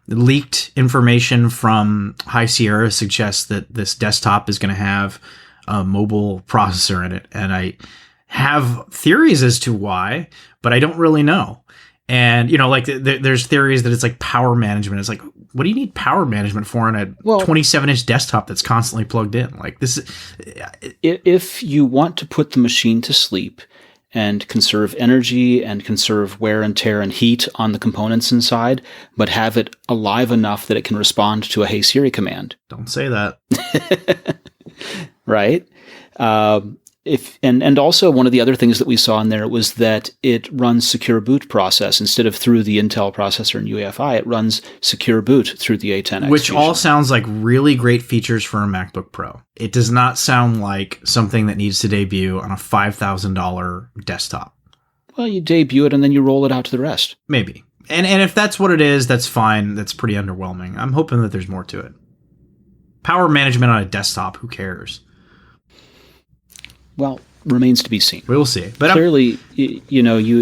leaked information from High Sierra suggests that this desktop is going to have a mobile processor in it. And I have theories as to why, but I don't really know. And, there's theories that it's like power management. It's like, what do you need power management for in a 27-inch desktop that's constantly plugged in? Like this is, if you want to put the machine to sleep and conserve energy and conserve wear and tear and heat on the components inside, but have it alive enough that it can respond to a Hey Siri command. Don't say that. Right? And also one of the other things that we saw in there was that it runs secure boot process instead of through the Intel processor and UEFI. It runs secure boot through the A10X, which Fusion. All sounds like really great features for a MacBook Pro. It does not sound like something that needs to debut on a $5,000 desktop. Well, you debut it and then you roll it out to the rest. Maybe. And if that's what it is, that's fine. That's pretty underwhelming. I'm hoping that there's more to it. Power management on a desktop, who cares? Well, remains to be seen. We will see. But clearly,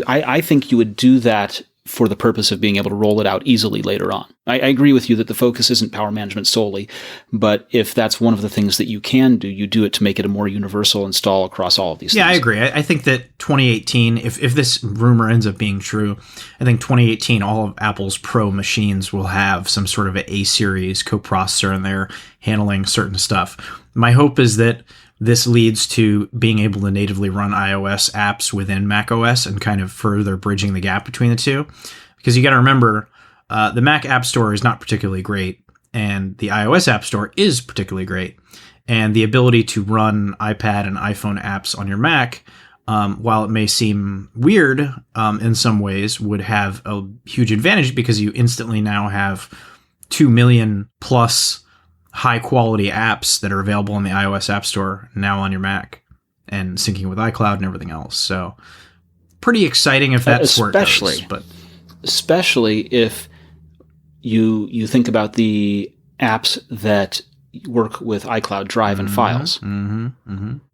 I think you would do that for the purpose of being able to roll it out easily later on. I agree with you that the focus isn't power management solely, but if that's one of the things that you can do, you do it to make it a more universal install across all of these things. Yeah, I agree. I think that 2018, if this rumor ends up being true, I think 2018, all of Apple's Pro machines will have some sort of an A-series coprocessor in there handling certain stuff. My hope is that this leads to being able to natively run iOS apps within macOS and kind of further bridging the gap between the two. Because you got to remember, the Mac App Store is not particularly great, and the iOS App Store is particularly great. And the ability to run iPad and iPhone apps on your Mac, while it may seem weird in some ways, would have a huge advantage because you instantly now have 2 million plus high quality apps that are available in the iOS App Store now on your Mac and syncing with iCloud and everything else. So pretty exciting if that's where it goes. But especially if you think about the apps that work with iCloud Drive and files.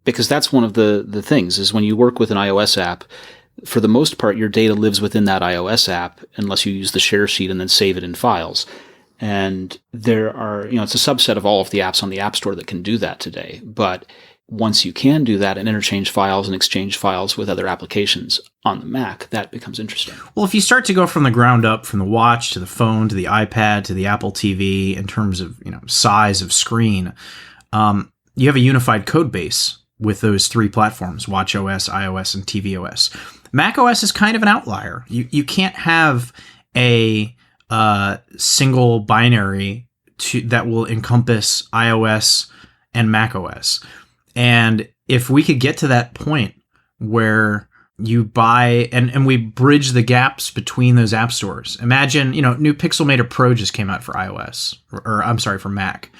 Because that's one of the things is when you work with an iOS app, for the most part, your data lives within that iOS app unless you use the share sheet and then save it in files. And there are, it's a subset of all of the apps on the App Store that can do that today. But once you can do that and interchange files and exchange files with other applications on the Mac, that becomes interesting. Well, if you start to go from the ground up, from the watch to the phone to the iPad to the Apple TV in terms of, size of screen, you have a unified code base with those three platforms, watchOS, iOS, and tvOS. macOS is kind of an outlier. You can't have a single binary that will encompass iOS and macOS. And if we could get to that point where you buy and we bridge the gaps between those app stores. Imagine, new Pixelmator Pro just came out for iOS, for Mac.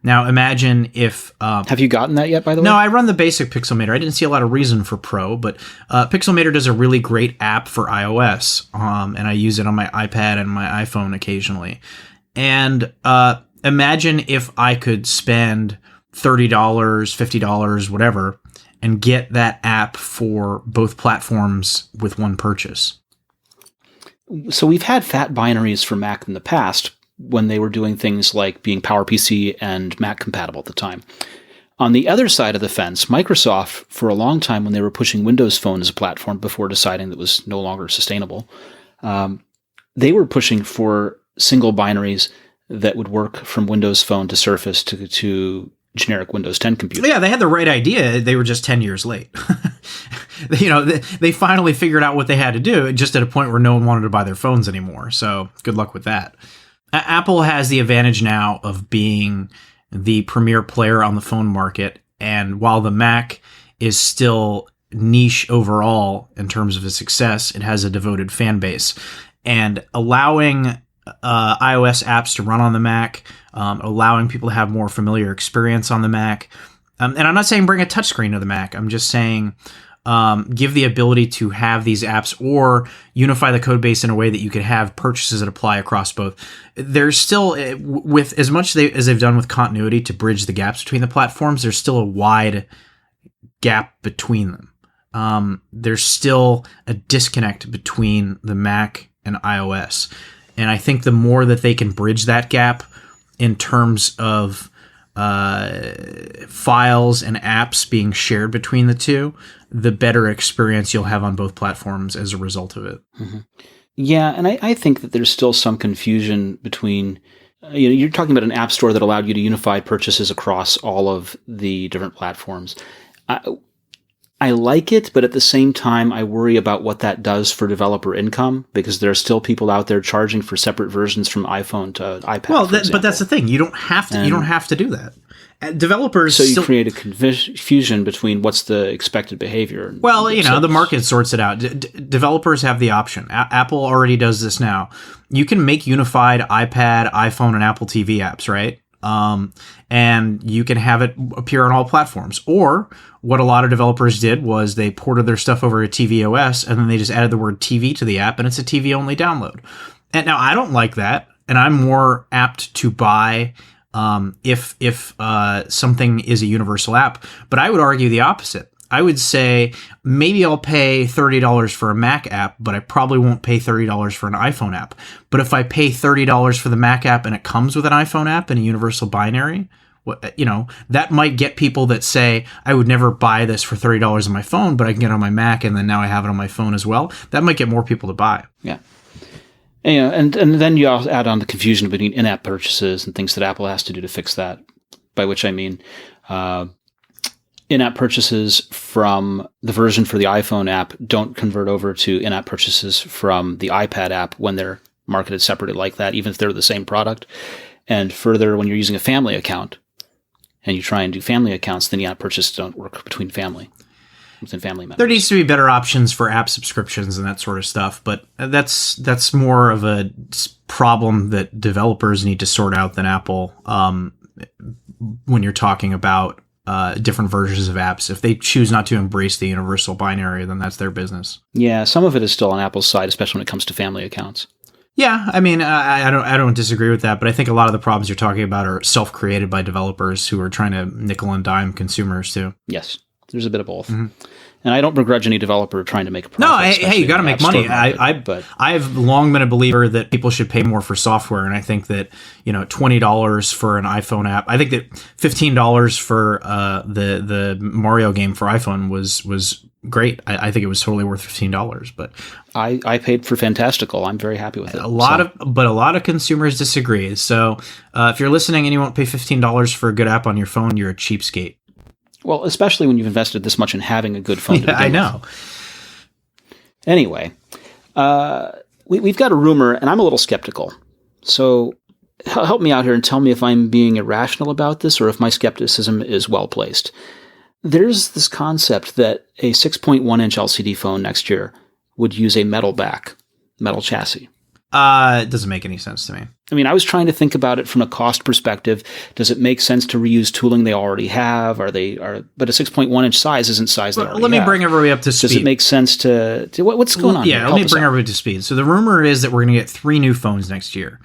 Now imagine if... have you gotten that yet, by the way? No, I run the basic Pixelmator. I didn't see a lot of reason for Pro, but Pixelmator does a really great app for iOS, and I use it on my iPad and my iPhone occasionally. And imagine if I could spend $30, $50, whatever, and get that app for both platforms with one purchase. So we've had fat binaries for Mac in the past when they were doing things like being PowerPC and Mac compatible at the time. On the other side of the fence, Microsoft, for a long time when they were pushing Windows Phone as a platform before deciding that it was no longer sustainable, they were pushing for single binaries that would work from Windows Phone to Surface to generic Windows 10 computer. Yeah, they had the right idea. They were just 10 years late. They finally figured out what they had to do, just at a point where no one wanted to buy their phones anymore. So good luck with that. Apple has the advantage now of being the premier player on the phone market. And while the Mac is still niche overall in terms of its success, it has a devoted fan base. And allowing iOS apps to run on the Mac, allowing people to have more familiar experience on the Mac. And I'm not saying bring a touchscreen to the Mac. I'm just saying give the ability to have these apps or unify the code base in a way that you could have purchases that apply across both. There's still, with as much as they've done with continuity to bridge the gaps between the platforms, there's still a wide gap between them. There's still a disconnect between the Mac and iOS. And I think the more that they can bridge that gap in terms of files and apps being shared between the two, the better experience you'll have on both platforms as a result of it. Mm-hmm. Yeah, and I think that there's still some confusion between, you're talking about an app store that allowed you to unify purchases across all of the different platforms. I like it, but at the same time, I worry about what that does for developer income, because there are still people out there charging for separate versions from iPhone to iPad. Well, but that's the thing. You don't have to. You don't have to do that. Developers. So you create a confusion between what's the expected behavior. Well, the market sorts it out. Developers have the option. Apple already does this now. You can make unified iPad, iPhone, and Apple TV apps, right? And you can have it appear on all platforms. Or what a lot of developers did was they ported their stuff over to tvOS, and then they just added the word TV to the app, and it's a TV-only download. And now I don't like that, and I'm more apt to buy if something is a universal app. But I would argue the opposite. I would say maybe I'll pay $30 for a Mac app, but I probably won't pay $30 for an iPhone app. But if I pay $30 for the Mac app and it comes with an iPhone app and a universal binary, that might get people that say, I would never buy this for $30 on my phone, but I can get it on my Mac, and then now I have it on my phone as well. That might get more people to buy. Yeah. And then you also add on the confusion between in-app purchases and things that Apple has to do to fix that, by which I mean in-app purchases from the version for the iPhone app don't convert over to in-app purchases from the iPad app when they're marketed separately like that, even if they're the same product. And further, when you're using a family account and you try and do family accounts, then the app purchases don't work within family members. There needs to be better options for app subscriptions and that sort of stuff, but that's more of a problem that developers need to sort out than Apple when you're talking about different versions of apps. If they choose not to embrace the universal binary, then that's their business. Yeah, some of it is still on Apple's side, especially when it comes to family accounts. Yeah, I mean, I don't disagree with that, but I think a lot of the problems you're talking about are self-created by developers who are trying to nickel and dime consumers too. Yes, there's a bit of both. Mm-hmm. And I don't begrudge any developer trying to make a profit. No, hey, you got to make money. I've long been a believer that people should pay more for software, and I think that $20 for an iPhone app. I think that $15 for the Mario game for iPhone was great. I think it was totally worth $15. But I paid for Fantastical. I'm very happy with it. A lot of consumers disagree. So if you're listening and you won't pay $15 for a good app on your phone, you're a cheapskate. Well, especially when you've invested this much in having a good phone to begin I know. with. Anyway, we've got a rumor, and I'm a little skeptical. So help me out here and tell me if I'm being irrational about this or if my skepticism is well-placed. There's this concept that a 6.1-inch LCD phone next year would use a metal chassis. It doesn't make any sense to me. I mean, I was trying to think about it from a cost perspective. Does it make sense to reuse tooling they already have? But a 6.1-inch size isn't size they already have. Let me bring everybody up to speed. Does it make sense to what's going on? Yeah, let me bring everybody to speed. So the rumor is that we're going to get 3 new phones next year.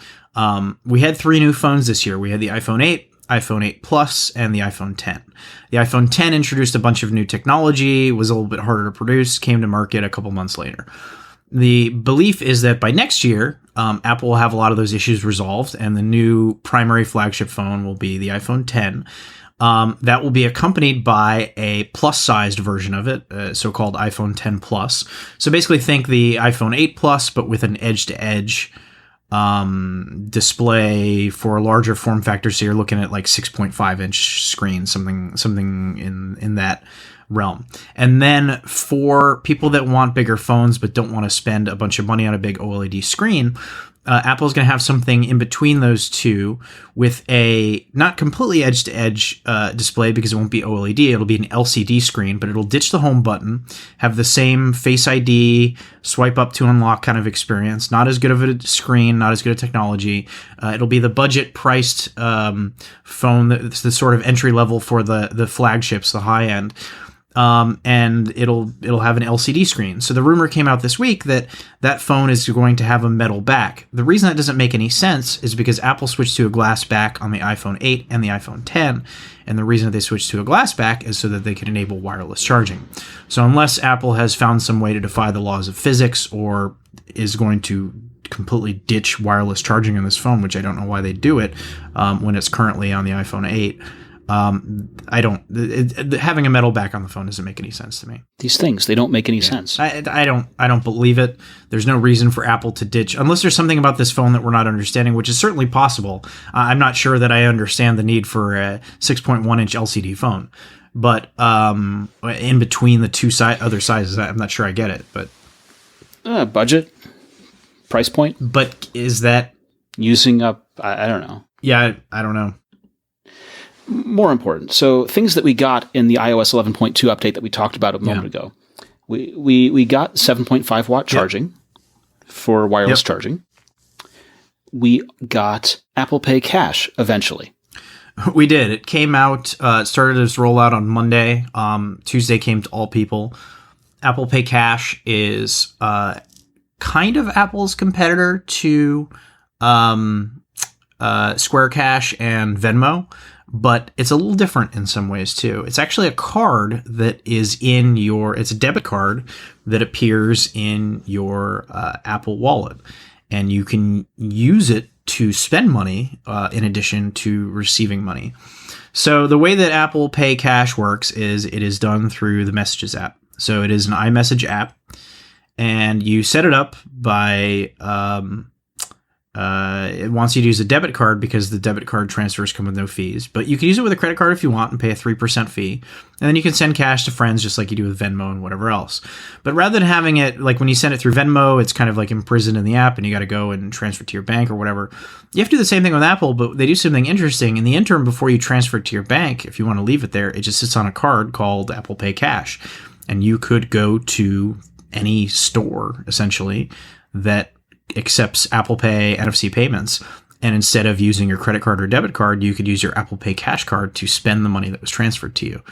We had 3 new phones this year. We had the iPhone 8, iPhone 8 Plus, and the iPhone 10. The iPhone 10 introduced a bunch of new technology, was a little bit harder to produce, came to market a couple months later. The belief is that by next year, Apple will have a lot of those issues resolved, and the new primary flagship phone will be the iPhone 10. That will be accompanied by a plus-sized version of it, so-called iPhone 10 Plus. So basically think the iPhone 8 Plus, but with an edge-to-edge display for a larger form factor. So you're looking at like 6.5-inch screen, something in that realm. And then for people that want bigger phones but don't want to spend a bunch of money on a big OLED screen, Apple's going to have something in between those two with a not completely edge-to-edge display, because it won't be OLED. It'll be an LCD screen, but it'll ditch the home button, have the same Face ID, swipe up to unlock kind of experience. Not as good of a screen, not as good a technology. It'll be the budget-priced phone that's the sort of entry level for the flagships, the high-end. And it'll have an LCD screen. So the rumor came out this week that phone is going to have a metal back. The reason that doesn't make any sense is because Apple switched to a glass back on the iPhone 8 and the iPhone 10. And the reason that they switched to a glass back is so that they can enable wireless charging. So unless Apple has found some way to defy the laws of physics or is going to completely ditch wireless charging on this phone, which I don't know why they do it when it's currently on the iPhone 8, having a metal back on the phone doesn't make any sense to me. These things, they don't make any sense. I don't believe it. There's no reason for Apple to ditch, unless there's something about this phone that we're not understanding, which is certainly possible. I'm not sure that I understand the need for a 6.1-inch LCD phone, but in between the two other sizes, I'm not sure I get it. But budget, price point. But is that using up? I don't know. Yeah, I don't know. More important. So things that we got in the iOS 11.2 update that we talked about a moment ago. We got 7.5 watt charging for wireless charging. We got Apple Pay Cash eventually. We did. It came out, started its rollout on Monday. Tuesday came to all people. Apple Pay Cash is kind of Apple's competitor to Square Cash and Venmo. But it's a little different in some ways, too. It's actually a card that is it's a debit card that appears in your Apple Wallet. And you can use it to spend money in addition to receiving money. So the way that Apple Pay Cash works is it is done through the Messages app. So it is an iMessage app. And you set it up by... it wants you to use a debit card because the debit card transfers come with no fees. But you can use it with a credit card if you want and pay a 3% fee. And then you can send cash to friends just like you do with Venmo and whatever else. But rather than having it, like when you send it through Venmo, it's kind of like imprisoned in the app and you got to go and transfer to your bank or whatever. You have to do the same thing with Apple, but they do something interesting. In the interim, before you transfer it to your bank, if you want to leave it there, it just sits on a card called Apple Pay Cash. And you could go to any store, essentially, that accepts Apple Pay NFC payments, and instead of using your credit card or debit card, you could use your Apple Pay Cash card to spend the money that was transferred to you,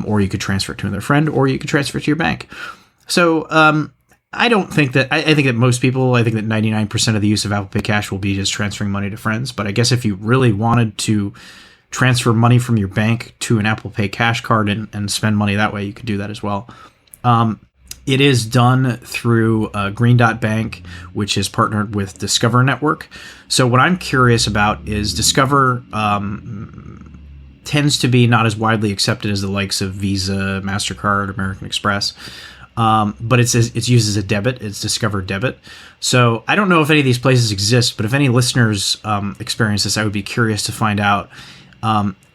or you could transfer it to another friend, or you could transfer it to your bank. So I think that most people, I think that 99% of the use of Apple Pay Cash will be just transferring money to friends. But I guess if you really wanted to transfer money from your bank to an Apple Pay Cash card and spend money that way, you could do that as well. It is done through Green Dot Bank, which is partnered with Discover Network. So what I'm curious about is Discover tends to be not as widely accepted as the likes of Visa, MasterCard, American Express. But it's used as a debit. It's Discover Debit. So I don't know if any of these places exist, but if any listeners experience this, I would be curious to find out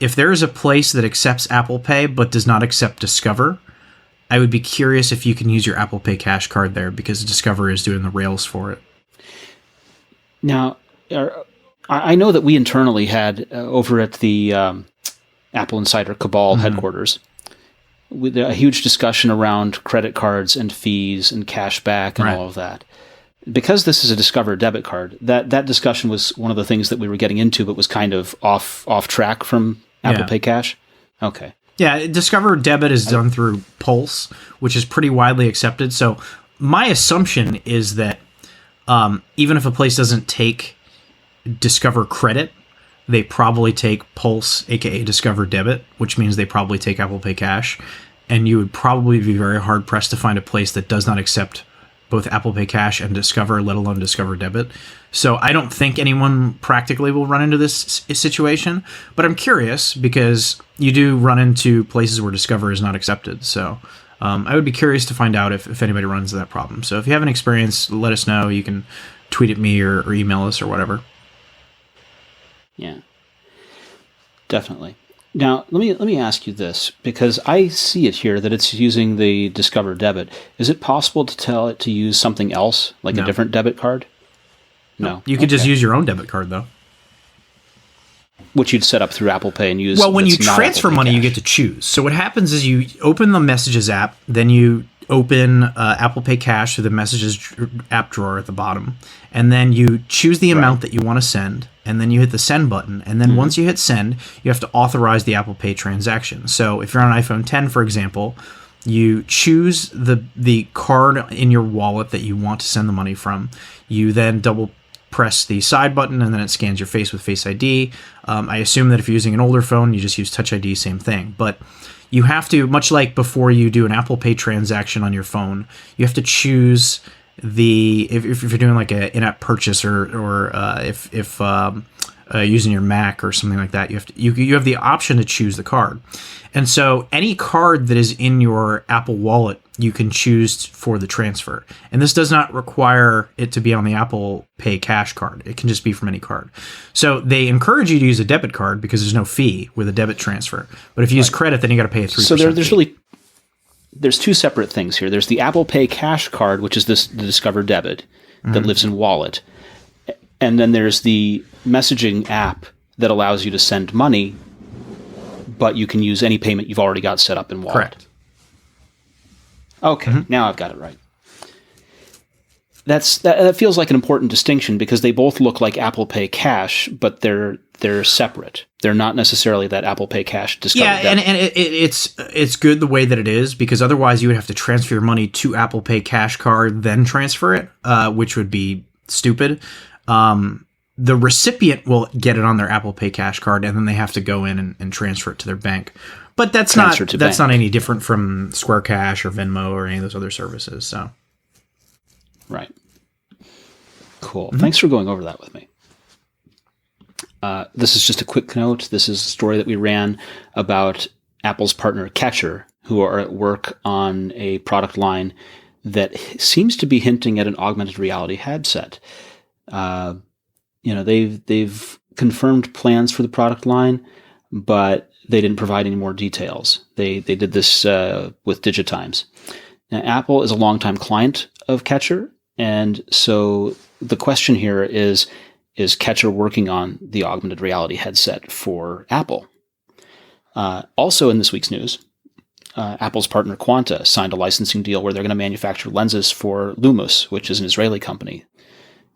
if there is a place that accepts Apple Pay but does not accept Discover. I would be curious if you can use your Apple Pay Cash card there because Discover is doing the rails for it. Now, I know that we internally had over at the AppleInsider Cabal headquarters with a huge discussion around credit cards and fees and cash back and all of that. Because this is a Discover debit card, that discussion was one of the things that we were getting into, but was kind of off track from Apple Pay Cash. Okay. Yeah, Discover Debit is done through Pulse, which is pretty widely accepted. So my assumption is that even if a place doesn't take Discover Credit, they probably take Pulse, aka Discover Debit, which means they probably take Apple Pay Cash. And you would probably be very hard-pressed to find a place that does not accept both Apple Pay Cash and Discover, let alone Discover Debit. So I don't think anyone practically will run into this situation, but I'm curious because you do run into places where Discover is not accepted. So I would be curious to find out if anybody runs into that problem. So if you have an experience, let us know. You can tweet at me or email us or whatever. Yeah, definitely. Now, let me ask you this, because I see it here that it's using the Discover debit. Is it possible to tell it to use something else, like a different debit card? No. You could just use your own debit card, though. Which you'd set up through Apple Pay and use. Well, when you transfer money, you get to choose. So what happens is you open the Messages app, then you open Apple Pay Cash through the Messages app drawer at the bottom, and then you choose the amount that you want to send, and then you hit the send button, and then once you hit send, you have to authorize the Apple Pay transaction. So if you're on an iPhone 10, for example, you choose the card in your wallet that you want to send the money from. You then double press the side button, and then it scans your face with Face ID. I assume that if you're using an older phone, you just use Touch ID, same thing. But you have to, much like before you do an Apple Pay transaction on your phone, you have to choose if you're doing like an in-app purchase or if using your Mac or something like that, you have the option to choose the card. And so any card that is in your Apple Wallet, you can choose for the transfer. And this does not require it to be on the Apple Pay Cash card. It can just be from any card. So they encourage you to use a debit card because there's no fee with a debit transfer. But if you use credit, then you got to pay a 3%. So there's two separate things here. There's the Apple Pay Cash card, which is the Discover debit that lives in Wallet. And then there's the messaging app that allows you to send money, but you can use any payment you've already got set up in Wallet. Correct. Okay, now I've got it right. That feels like an important distinction because they both look like Apple Pay Cash, but they're separate. They're not necessarily that Apple Pay Cash Discover debit. And it's good the way that it is, because otherwise you would have to transfer your money to Apple Pay Cash card, then transfer it, which would be stupid. The recipient will get it on their Apple Pay Cash card, and then they have to go in and transfer it to their bank. But that's not any different from Square Cash or Venmo or any of those other services. So, right. Cool. Thanks for going over that with me. This is just a quick note. This is a story that we ran about Apple's partner Catcher, who are at work on a product line that seems to be hinting at an augmented reality headset. They've confirmed plans for the product line, but they didn't provide any more details. They did this with Digitimes. Now, Apple is a longtime client of Catcher, and so the question here is Catcher working on the augmented reality headset for Apple? Also in this week's news, Apple's partner Quanta signed a licensing deal where they're going to manufacture lenses for Lumos, which is an Israeli company.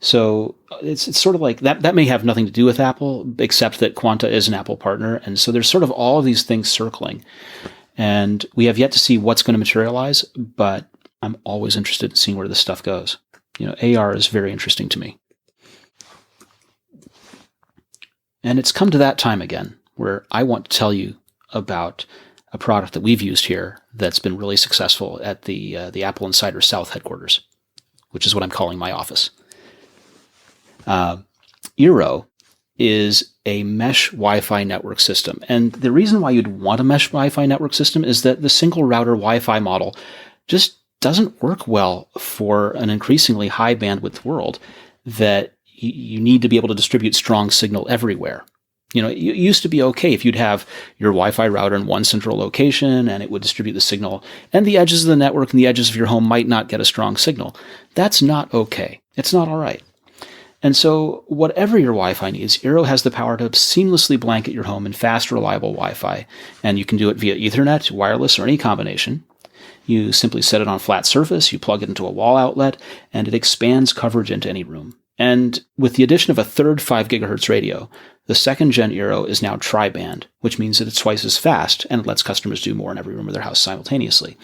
So it's sort of like that may have nothing to do with Apple, except that Quanta is an Apple partner. And so there's sort of all of these things circling. And we have yet to see what's going to materialize, but I'm always interested in seeing where this stuff goes. AR is very interesting to me. And it's come to that time again where I want to tell you about a product that we've used here that's been really successful at the AppleInsider South headquarters, which is what I'm calling my office. Eero is a mesh Wi-Fi network system. And the reason why you'd want a mesh Wi-Fi network system is that the single router Wi-Fi model just doesn't work well for an increasingly high bandwidth world that you need to be able to distribute strong signal everywhere. It used to be okay if you'd have your Wi-Fi router in one central location and it would distribute the signal, and the edges of the network and the edges of your home might not get a strong signal. That's not okay. It's not all right. And so whatever your Wi-Fi needs, Eero has the power to seamlessly blanket your home in fast, reliable Wi-Fi. And you can do it via Ethernet, wireless, or any combination. You simply set it on a flat surface, you plug it into a wall outlet, and it expands coverage into any room. And with the addition of a third 5 gigahertz radio, the second-gen Eero is now tri-band, which means that it's twice as fast, and it lets customers do more in every room of their house simultaneously.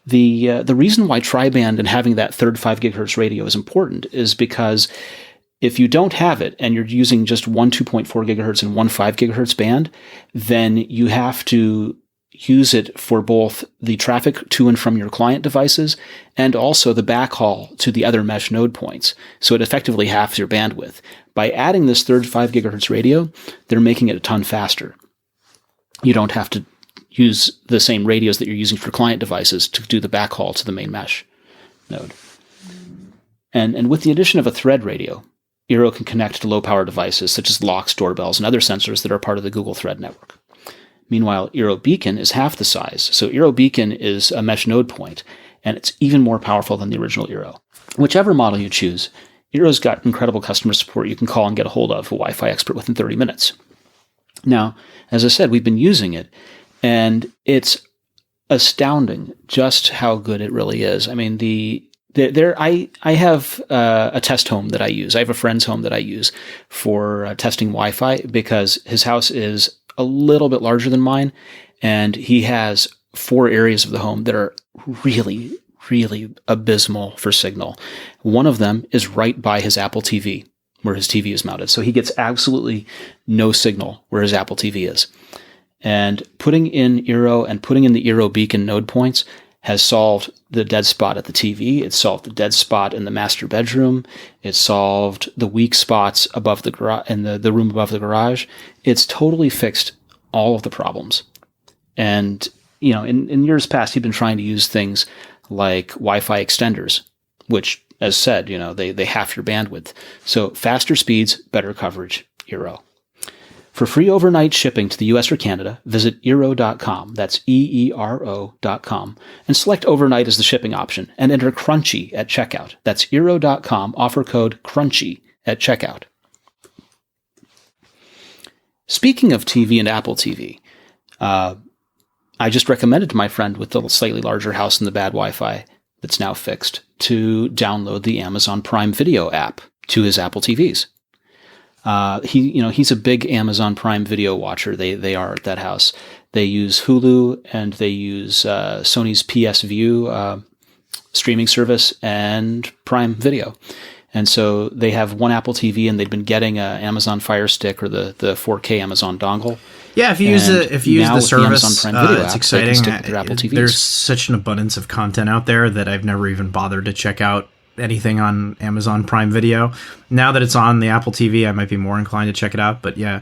The reason why tri-band and having that third 5 gigahertz radio is important is because if you don't have it and you're using just one 2.4 gigahertz and one 5 gigahertz band, then you have to use it for both the traffic to and from your client devices and also the backhaul to the other mesh node points. So it effectively halves your bandwidth. By adding this third 5 gigahertz radio, they're making it a ton faster. You don't have to use the same radios that you're using for client devices to do the backhaul to the main mesh node. And with the addition of a thread radio, Eero can connect to low-power devices such as locks, doorbells, and other sensors that are part of the Google Thread network. Meanwhile, Eero Beacon is half the size, so Eero Beacon is a mesh node point, and it's even more powerful than the original Eero. Whichever model you choose, Eero's got incredible customer support you can call and get a hold of a Wi-Fi expert within 30 minutes. Now, as I said, we've been using it, and it's astounding just how good it really is. I mean, I have a test home that I use. I have a friend's home that I use for testing Wi-Fi because his house is a little bit larger than mine, and he has 4 areas of the home that are really, really abysmal for signal. One of them is right by his Apple TV, where his TV is mounted. So he gets absolutely no signal where his Apple TV is. And putting in Eero and putting in the Eero Beacon node points has solved the dead spot at the TV. It solved the dead spot in the master bedroom. It solved the weak spots above the garage, in the room above the garage. It's totally fixed all of the problems. And, you know, in years past, he'd been trying to use things like Wi-Fi extenders, which, as said, you know, they half your bandwidth. So faster speeds, better coverage, Eero. For free overnight shipping to the US or Canada, visit Eero.com, that's EERO.com, and select overnight as the shipping option, and enter Crunchy at checkout. That's Eero.com, offer code Crunchy at checkout. Speaking of TV and Apple TV, I just recommended to my friend with the slightly larger house and the bad Wi-Fi that's now fixed to download the Amazon Prime Video app to his Apple TVs. He's a big Amazon Prime Video watcher. They are at that house. They use Hulu and they use Sony's PS View streaming service and Prime Video. And so they have one Apple TV, and they've been getting an Amazon Fire Stick or the 4K Amazon dongle. Yeah, if you use the service, it's exciting. Their There's such an abundance of content out there that I've never even bothered to check out anything on Amazon Prime Video. Now that it's on the Apple TV, I might be more inclined to check it out. But yeah,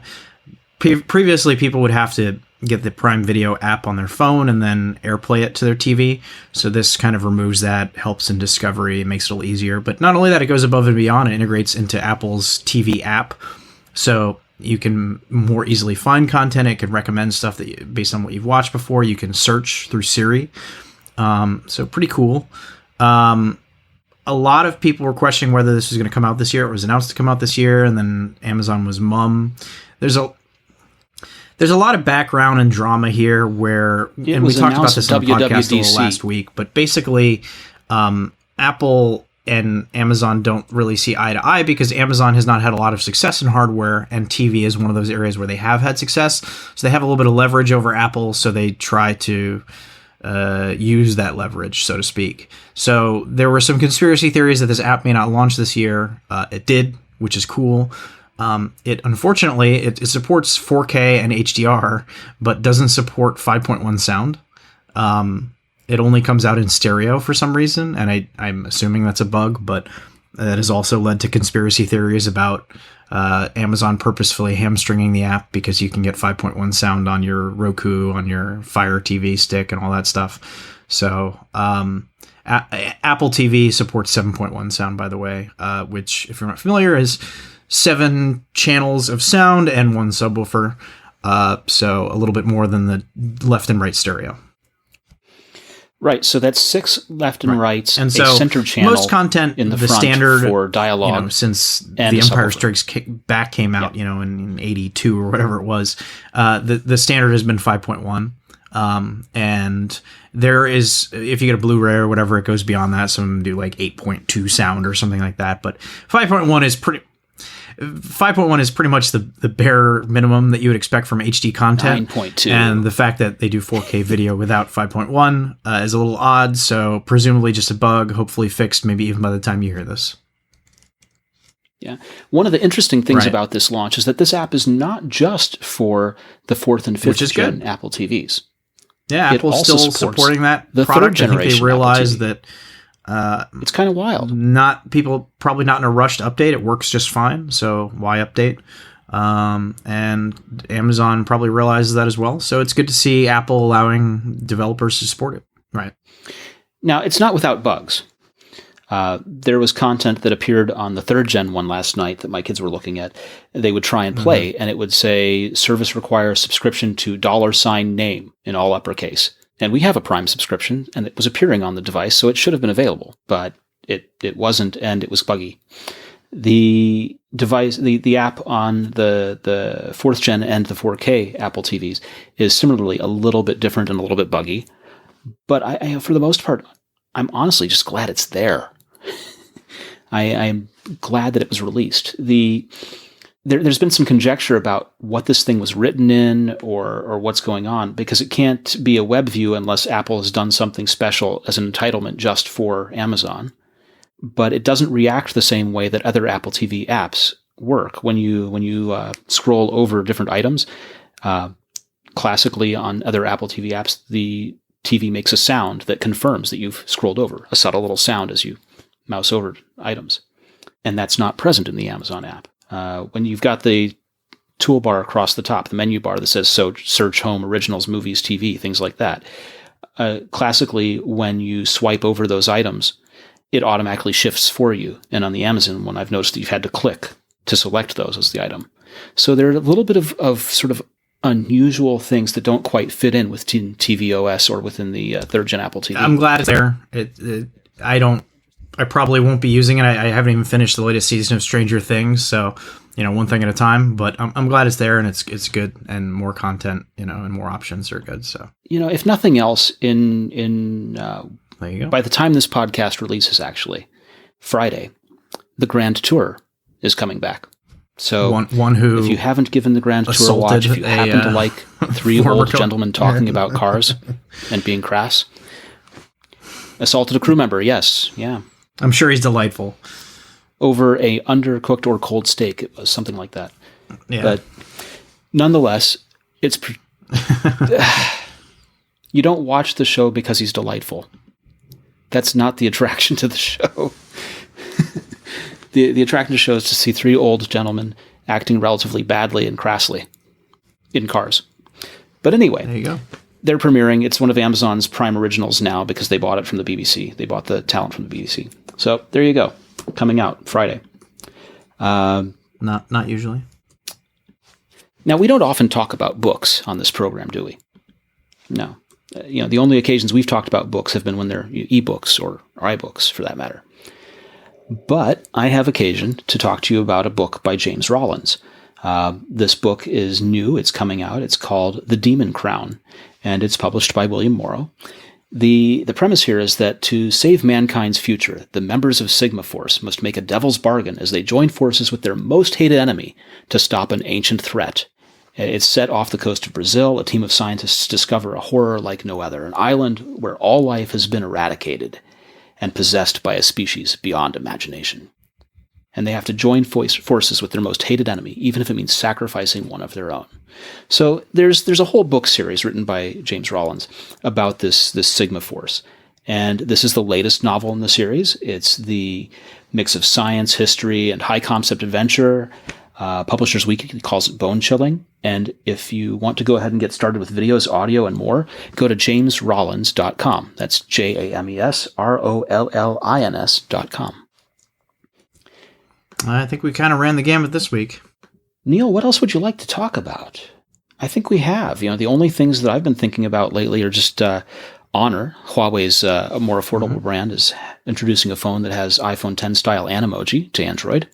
previously people would have to get the Prime Video app on their phone and then AirPlay it to their TV. So this kind of removes that, helps in discovery, makes it a little easier. But not only that, it goes above and beyond. It integrates into Apple's TV app. So you can more easily find content. It can recommend stuff that based on what you've watched before. You can search through Siri. So pretty cool. A lot of people were questioning whether this was going to come out this year. It was announced to come out this year, and then Amazon was mum. There's a lot of background and drama here where, and we talked about this on the podcast a little last week, but basically Apple and Amazon don't really see eye to eye because Amazon has not had a lot of success in hardware, and TV is one of those areas where they have had success. So they have a little bit of leverage over Apple, so they try to use that leverage, so to speak. So there were some conspiracy theories that this app may not launch this year. It did, which is cool. Unfortunately, it supports 4K and HDR, but doesn't support 5.1 sound. It only comes out in stereo for some reason, and I'm assuming that's a bug, but that has also led to conspiracy theories about Amazon purposefully hamstringing the app because you can get 5.1 sound on your Roku, on your Fire TV stick, and all that stuff. So Apple TV supports 7.1 sound, by the way, which, if you're not familiar, is 7 channels of sound and 1 subwoofer. So a little bit more than the left and right stereo. Right, so that's 6 left and rights, and so a center channel most content in the front standard for dialogue, since The Empire Strikes Back came out, in 82 or whatever it was, the standard has been 5.1, and there is, if you get a Blu-ray or whatever, it goes beyond that. Some of them do like 8.2 sound or something like that, but 5.1 is pretty much the bare minimum that you would expect from HD content. 9.2. And the fact that they do 4K video without 5.1 is a little odd, so presumably just a bug, hopefully fixed maybe even by the time you hear this. Yeah. One of the interesting things about this launch is that this app is not just for the 4th and 5th gen Apple TVs. Yeah, it Apple's also still supports supporting that the product. third I think generation they realized Apple TV. that It's kind of wild. people probably not in a rush to update. It works just fine, so why update? And Amazon probably realizes that as well. So it's good to see Apple allowing developers to support it. Right. Now, it's not without bugs. There was content that appeared on the third gen one last night that my kids were looking at. They would try and play, and it would say, service requires subscription to $name in all uppercase. And we have a Prime subscription, and it was appearing on the device, so it should have been available, but it wasn't, and it was buggy. The device, the app on the fourth gen and the 4K Apple TVs is similarly a little bit different and a little bit buggy. But I for the most part, I'm honestly just glad it's there. I am glad that it was released. There's been some conjecture about what this thing was written in or what's going on, because it can't be a web view unless Apple has done something special as an entitlement just for Amazon. But it doesn't react the same way that other Apple TV apps work. When you scroll over different items, classically on other Apple TV apps, the TV makes a sound that confirms that you've scrolled over, a subtle little sound as you mouse over items. And that's not present in the Amazon app. When you've got the toolbar across the top, the menu bar that says search home, originals, movies, TV, things like that. Classically, when you swipe over those items, it automatically shifts for you. And on the Amazon one, I've noticed that you've had to click to select those as the item. So there are a little bit of sort of unusual things that don't quite fit in with tvOS or within the third gen Apple TV. I'm glad it's there. I probably won't be using it. I haven't even finished the latest season of Stranger Things, so one thing at a time. But I'm glad it's there, and it's good, and more content, and more options are good. So if nothing else, in there you go. By the time this podcast releases, actually Friday, the Grand Tour is coming back. So one who, if you haven't given the Grand Tour a watch, if you happen to like three old gentlemen talking about cars and being crass, assaulted a crew member. Yes, yeah. I'm sure he's delightful. Over a undercooked or cold steak, it was something like that. Yeah. But nonetheless, it's you don't watch the show because he's delightful. That's not the attraction to the show. The attraction to the show is to see three old gentlemen acting relatively badly and crassly in cars. But anyway, there you go. They're premiering. It's one of Amazon's Prime originals now because they bought it from the BBC. They bought the talent from the BBC. So there you go. Coming out Friday. Not usually. Now, we don't often talk about books on this program, do we? No. The only occasions we've talked about books have been when they're ebooks or iBooks, for that matter. But I have occasion to talk to you about a book by James Rollins. This book is new. It's coming out. It's called The Demon Crown, and it's published by William Morrow. The premise here is that to save mankind's future, the members of Sigma Force must make a devil's bargain as they join forces with their most hated enemy to stop an ancient threat. It's set off the coast of Brazil. A team of scientists discover a horror like no other, an island where all life has been eradicated and possessed by a species beyond imagination. And they have to join forces with their most hated enemy, even if it means sacrificing one of their own. So there's a whole book series written by James Rollins about this Sigma Force. And this is the latest novel in the series. It's the mix of science, history, and high-concept adventure. Publishers Weekly calls it bone-chilling. And if you want to go ahead and get started with videos, audio, and more, go to jamesrollins.com. That's JamesRollins.com. I think we kind of ran the gamut this week. Neil, what else would you like to talk about? I think we have. The only things that I've been thinking about lately are just Honor, Huawei's a more affordable brand, is introducing a phone that has iPhone X style Animoji to Android.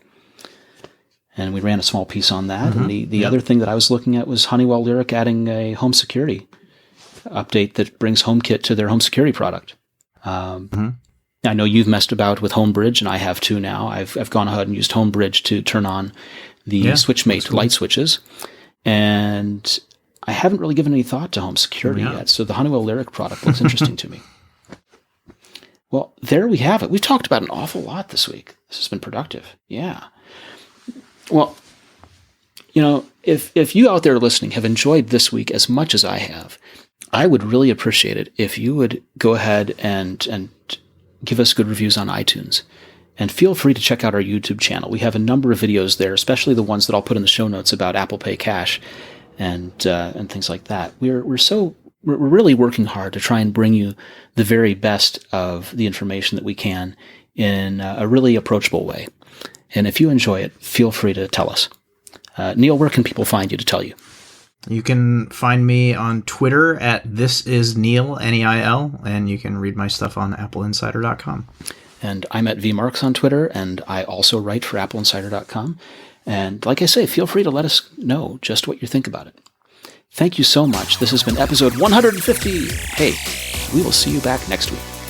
And we ran a small piece on that. And the other thing that I was looking at was Honeywell Lyric adding a home security update that brings HomeKit to their home security product. I know you've messed about with HomeBridge, and I have too now. I've gone ahead and used HomeBridge to turn on the SwitchMate light switches. And I haven't really given any thought to home security yet, so the Honeywell Lyric product looks interesting to me. Well, there we have it. We've talked about an awful lot this week. This has been productive. Yeah. Well, if you out there listening have enjoyed this week as much as I have, I would really appreciate it if you would go ahead and give us good reviews on iTunes. And feel free to check out our YouTube channel. We have a number of videos there, especially the ones that I'll put in the show notes about Apple Pay Cash and things like that. We're really working hard to try and bring you the very best of the information that we can in a really approachable way. And if you enjoy it, feel free to tell us. Neil, where can people find you to tell you? You can find me on Twitter at thisisneil, Neil, and you can read my stuff on AppleInsider.com. And I'm at vmarks on Twitter, and I also write for AppleInsider.com. And like I say, feel free to let us know just what you think about it. Thank you so much. This has been episode 150. Hey, we will see you back next week.